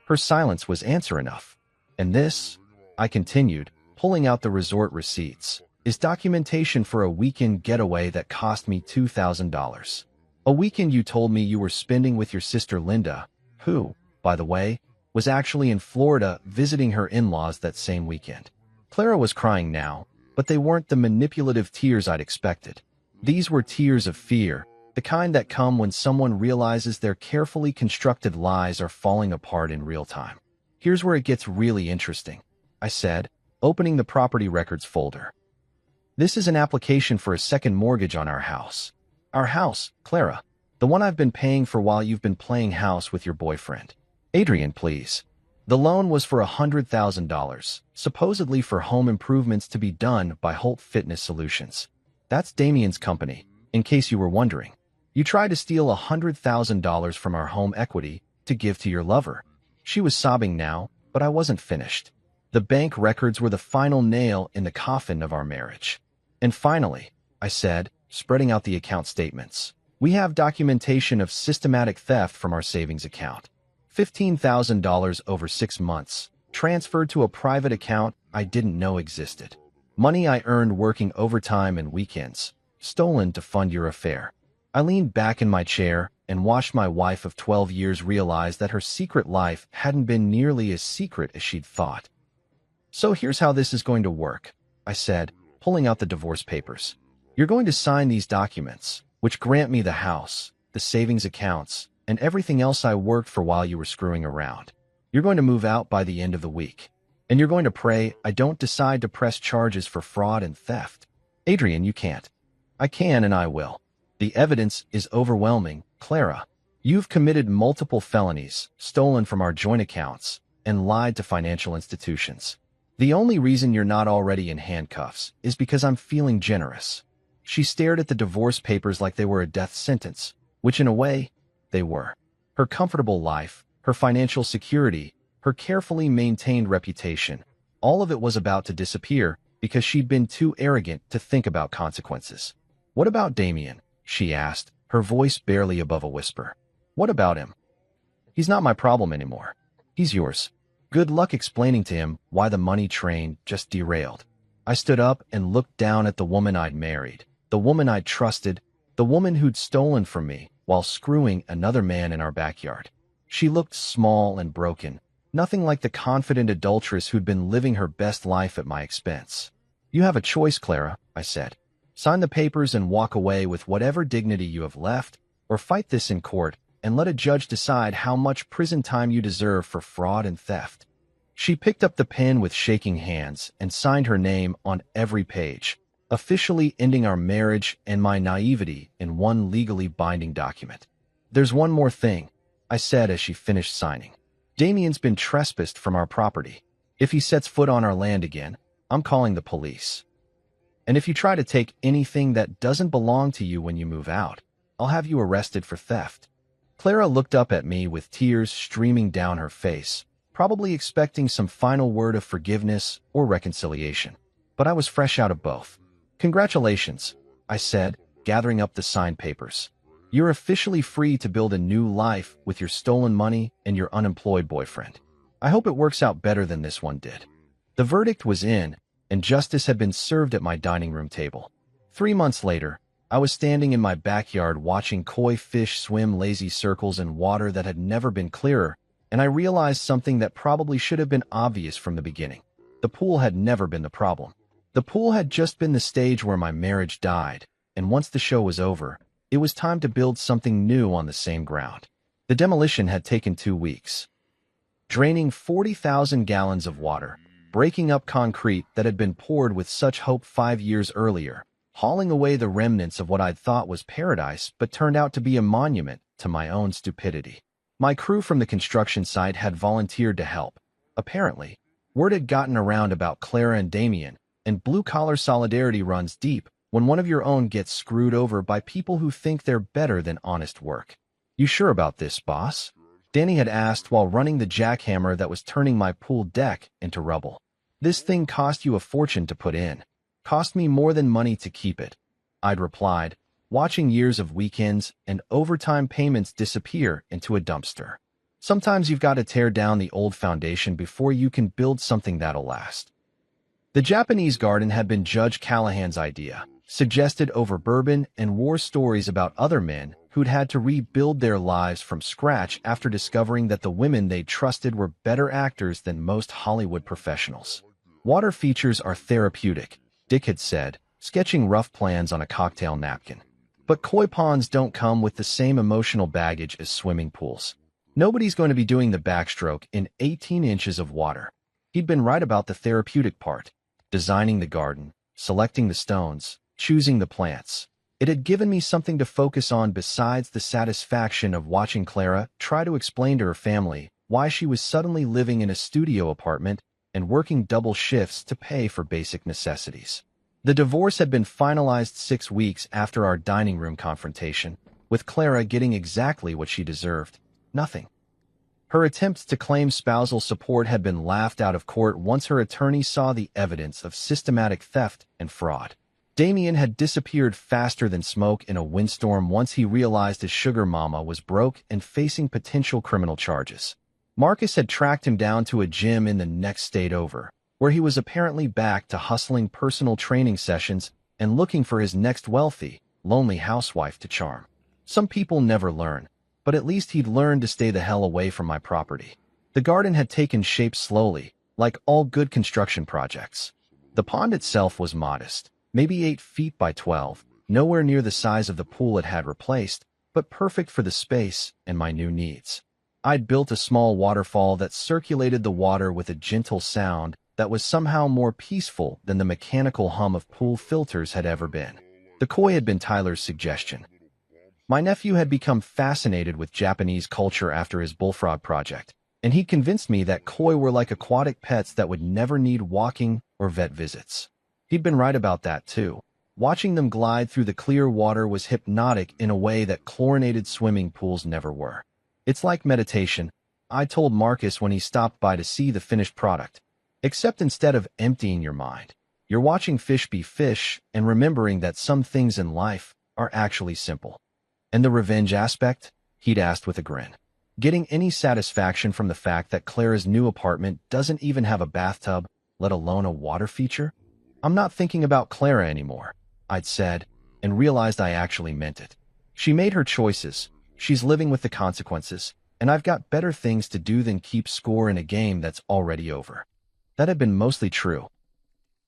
Her silence was answer enough. "And this," I continued, pulling out the resort receipts, "is documentation for a weekend getaway that cost me $2,000. A weekend you told me you were spending with your sister Linda, who, by the way, was actually in Florida visiting her in-laws that same weekend." Clara was crying now, but they weren't the manipulative tears I'd expected. These were tears of fear, the kind that come when someone realizes their carefully constructed lies are falling apart in real time. "Here's where it gets really interesting," I said, opening the property records folder. "This is an application for a second mortgage on our house. Our house, Clara. The one I've been paying for while you've been playing house with your boyfriend. Adrian, please." The loan was for $100,000, supposedly for home improvements to be done by Holt Fitness Solutions. That's Damien's company, in case you were wondering. "You tried to steal $100,000 from our home equity to give to your lover." She was sobbing now, but I wasn't finished. "The bank records were the final nail in the coffin of our marriage. And finally," I said, spreading out the account statements, "we have documentation of systematic theft from our savings account. $15,000 over 6 months, transferred to a private account I didn't know existed. Money I earned working overtime and weekends, stolen to fund your affair." I leaned back in my chair and watched my wife of 12 years realize that her secret life hadn't been nearly as secret as she'd thought. "So here's how this is going to work," I said, pulling out the divorce papers. "You're going to sign these documents, which grant me the house, the savings accounts, and everything else I worked for while you were screwing around. You're going to move out by the end of the week. And you're going to pray I don't decide to press charges for fraud and theft." "Adrian, you can't." "I can and I will. The evidence is overwhelming, Clara. You've committed multiple felonies, stolen from our joint accounts, and lied to financial institutions. The only reason you're not already in handcuffs is because I'm feeling generous." She stared at the divorce papers like they were a death sentence, which in a way, they were. Her comfortable life, her financial security, her carefully maintained reputation, all of it was about to disappear because she'd been too arrogant to think about consequences. "What about Damien?" she asked, her voice barely above a whisper. "What about him?" "He's not my problem anymore. He's yours. Good luck explaining to him why the money train just derailed." I stood up and looked down at the woman I'd married, the woman I'd trusted, the woman who'd stolen from me while screwing another man in our backyard. She looked small and broken, nothing like the confident adulteress who'd been living her best life at my expense. "You have a choice, Clara," I said. "Sign the papers and walk away with whatever dignity you have left, or fight this in court and let a judge decide how much prison time you deserve for fraud and theft." She picked up the pen with shaking hands and signed her name on every page, officially ending our marriage and my naivety in one legally binding document. "There's one more thing," I said as she finished signing. "Damien's been trespassed from our property. If he sets foot on our land again, I'm calling the police. And if you try to take anything that doesn't belong to you when you move out, I'll have you arrested for theft." Clara looked up at me with tears streaming down her face, probably expecting some final word of forgiveness or reconciliation. But I was fresh out of both. "Congratulations," I said, gathering up the signed papers. "You're officially free to build a new life with your stolen money and your unemployed boyfriend." I hope it works out better than this one did. The verdict was in, and justice had been served at my dining room table. 3 months later, I was standing in my backyard watching koi fish swim lazy circles in water that had never been clearer, and I realized something that probably should have been obvious from the beginning. The pool had never been the problem. The pool had just been the stage where my marriage died, and once the show was over, it was time to build something new on the same ground. The demolition had taken 2 weeks. Draining 40,000 gallons of water, breaking up concrete that had been poured with such hope 5 years earlier, hauling away the remnants of what I'd thought was paradise but turned out to be a monument to my own stupidity. My crew from the construction site had volunteered to help. Apparently, word had gotten around about Clara and Damien, and blue-collar solidarity runs deep when one of your own gets screwed over by people who think they're better than honest work. "You sure about this, boss?" Danny had asked while running the jackhammer that was turning my pool deck into rubble. "This thing cost you a fortune to put in. Cost me more than money to keep it," I'd replied, watching years of weekends and overtime payments disappear into a dumpster. Sometimes you've got to tear down the old foundation before you can build something that'll last. The Japanese garden had been Judge Callahan's idea, suggested over bourbon and war stories about other men who'd had to rebuild their lives from scratch after discovering that the women they trusted were better actors than most Hollywood professionals. "Water features are therapeutic," Dick had said, sketching rough plans on a cocktail napkin. "But koi ponds don't come with the same emotional baggage as swimming pools. Nobody's going to be doing the backstroke in 18 inches of water." He'd been right about the therapeutic part. Designing the garden, selecting the stones, choosing the plants. It had given me something to focus on besides the satisfaction of watching Clara try to explain to her family why she was suddenly living in a studio apartment and working double shifts to pay for basic necessities. The divorce had been finalized 6 weeks after our dining room confrontation, with Clara getting exactly what she deserved: nothing. Her attempts to claim spousal support had been laughed out of court once her attorney saw the evidence of systematic theft and fraud. Damien had disappeared faster than smoke in a windstorm once he realized his sugar mama was broke and facing potential criminal charges. Marcus had tracked him down to a gym in the next state over, where he was apparently back to hustling personal training sessions and looking for his next wealthy, lonely housewife to charm. Some people never learn, but at least he'd learned to stay the hell away from my property. The garden had taken shape slowly, like all good construction projects. The pond itself was modest, maybe 8 feet by 12, nowhere near the size of the pool it had replaced, but perfect for the space and my new needs. I'd built a small waterfall that circulated the water with a gentle sound that was somehow more peaceful than the mechanical hum of pool filters had ever been. The koi had been Tyler's suggestion. My nephew had become fascinated with Japanese culture after his bullfrog project, and he convinced me that koi were like aquatic pets that would never need walking or vet visits. He'd been right about that too. Watching them glide through the clear water was hypnotic in a way that chlorinated swimming pools never were. "It's like meditation," I told Marcus when he stopped by to see the finished product. "Except instead of emptying your mind, you're watching fish be fish and remembering that some things in life are actually simple." "And the revenge aspect?" he'd asked with a grin. "Getting any satisfaction from the fact that Clara's new apartment doesn't even have a bathtub, let alone a water feature?" "I'm not thinking about Clara anymore," I'd said, and realized I actually meant it. She made her choices, she's living with the consequences, and I've got better things to do than keep score in a game that's already over. That had been mostly true.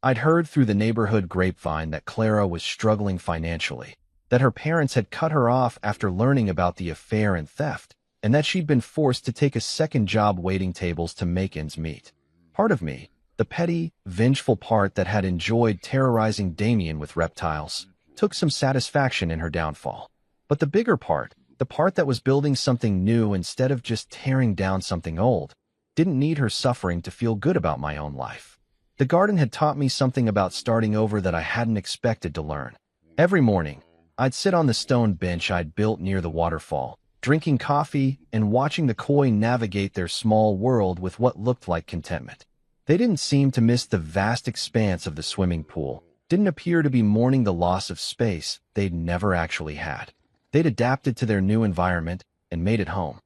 I'd heard through the neighborhood grapevine that Clara was struggling financially, that her parents had cut her off after learning about the affair and theft, and that she'd been forced to take a second job waiting tables to make ends meet. Part of me, the petty, vengeful part that had enjoyed terrorizing Damien with reptiles, took some satisfaction in her downfall. But the bigger part, the part that was building something new instead of just tearing down something old, didn't need her suffering to feel good about my own life. The garden had taught me something about starting over that I hadn't expected to learn. Every morning, I'd sit on the stone bench I'd built near the waterfall, drinking coffee and watching the koi navigate their small world with what looked like contentment. They didn't seem to miss the vast expanse of the swimming pool, didn't appear to be mourning the loss of space they'd never actually had. They'd adapted to their new environment and made it home.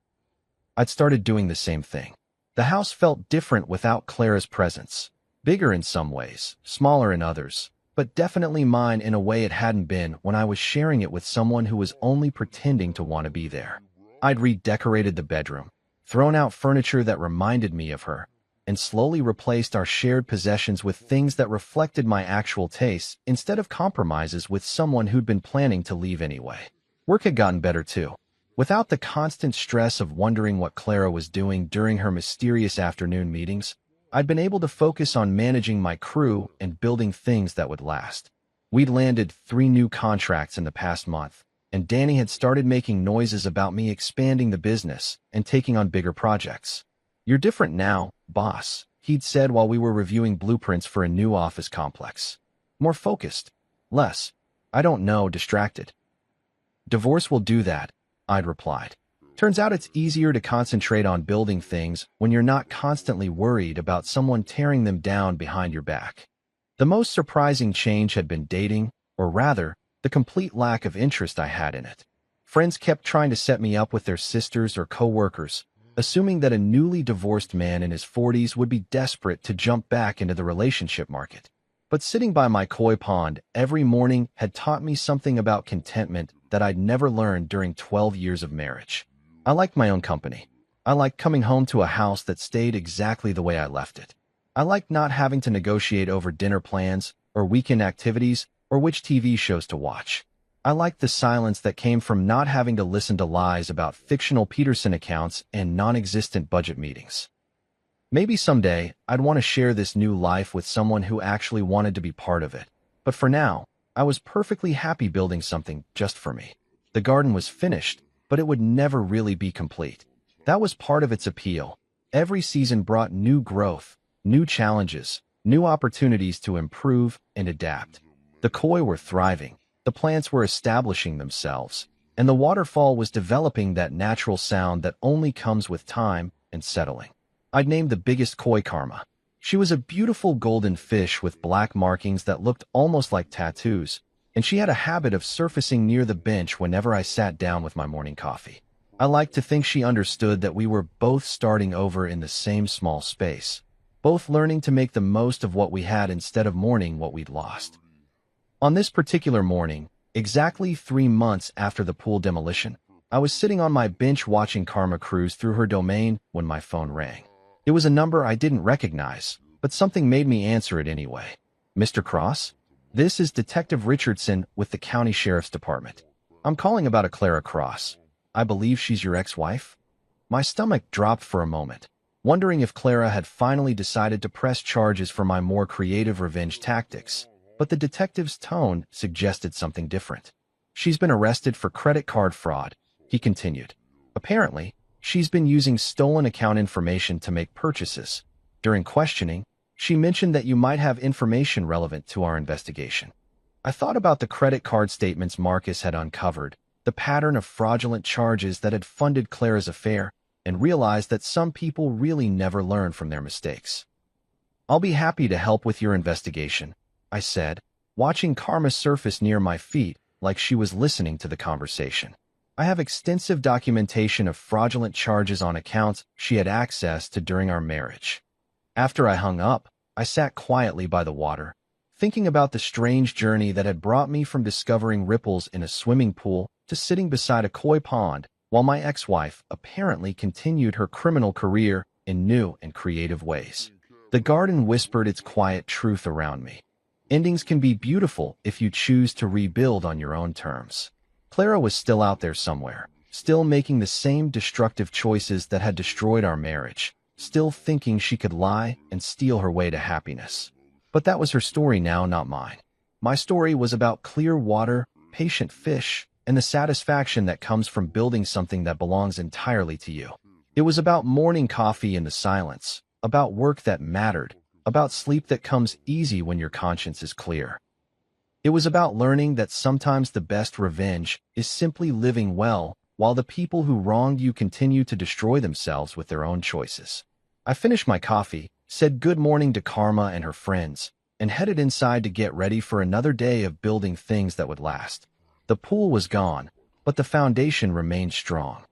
I'd started doing the same thing. The house felt different without Clara's presence. Bigger in some ways, smaller in others, but definitely mine in a way it hadn't been when I was sharing it with someone who was only pretending to want to be there. I'd redecorated the bedroom, thrown out furniture that reminded me of her, and slowly replaced our shared possessions with things that reflected my actual tastes instead of compromises with someone who'd been planning to leave anyway. Work had gotten better too. Without the constant stress of wondering what Clara was doing during her mysterious afternoon meetings, I'd been able to focus on managing my crew and building things that would last. We'd landed 3 new contracts in the past month, and Danny had started making noises about me expanding the business and taking on bigger projects. "You're different now, boss," he'd said while we were reviewing blueprints for a new office complex. "More focused. Less, I don't know, distracted." "Divorce will do that," I'd replied. "Turns out it's easier to concentrate on building things when you're not constantly worried about someone tearing them down behind your back." The most surprising change had been dating, or rather, the complete lack of interest I had in it. Friends kept trying to set me up with their sisters or co-workers, assuming that a newly divorced man in his 40s would be desperate to jump back into the relationship market. But sitting by my koi pond every morning had taught me something about contentment that I'd never learned during 12 years of marriage. I liked my own company. I liked coming home to a house that stayed exactly the way I left it. I liked not having to negotiate over dinner plans or weekend activities or which TV shows to watch. I liked the silence that came from not having to listen to lies about fictional Peterson accounts and non-existent budget meetings. Maybe someday I'd want to share this new life with someone who actually wanted to be part of it. But for now, I was perfectly happy building something just for me. The garden was finished, but it would never really be complete. That was part of its appeal. Every season brought new growth, new challenges, new opportunities to improve and adapt. The koi were thriving, the plants were establishing themselves, and the waterfall was developing that natural sound that only comes with time and settling. I'd named the biggest koi Karma. She was a beautiful golden fish with black markings that looked almost like tattoos, and she had a habit of surfacing near the bench whenever I sat down with my morning coffee. I liked to think she understood that we were both starting over in the same small space, both learning to make the most of what we had instead of mourning what we'd lost. On this particular morning, exactly 3 months after the pool demolition, I was sitting on my bench watching Karma cruise through her domain when my phone rang. It was a number I didn't recognize, but something made me answer it anyway. "Mr. Cross? This is Detective Richardson with the County Sheriff's Department. I'm calling about a Clara Cross. I believe she's your ex-wife?" My stomach dropped for a moment, wondering if Clara had finally decided to press charges for my more creative revenge tactics, but the detective's tone suggested something different. "She's been arrested for credit card fraud," he continued. "Apparently, she's been using stolen account information to make purchases. During questioning, she mentioned that you might have information relevant to our investigation." I thought about the credit card statements Marcus had uncovered, the pattern of fraudulent charges that had funded Clara's affair, and realized that some people really never learn from their mistakes. "I'll be happy to help with your investigation," I said, watching Karma surface near my feet like she was listening to the conversation. "I have extensive documentation of fraudulent charges on accounts she had access to during our marriage." After I hung up, I sat quietly by the water, thinking about the strange journey that had brought me from discovering ripples in a swimming pool to sitting beside a koi pond while my ex-wife apparently continued her criminal career in new and creative ways. The garden whispered its quiet truth around me. Endings can be beautiful if you choose to rebuild on your own terms. Clara was still out there somewhere, still making the same destructive choices that had destroyed our marriage, still thinking she could lie and steal her way to happiness. But that was her story now, not mine. My story was about clear water, patient fish, and the satisfaction that comes from building something that belongs entirely to you. It was about morning coffee in the silence, about work that mattered, about sleep that comes easy when your conscience is clear. It was about learning that sometimes the best revenge is simply living well while the people who wronged you continue to destroy themselves with their own choices. I finished my coffee, said good morning to Karma and her friends, and headed inside to get ready for another day of building things that would last. The pool was gone, but the foundation remained strong.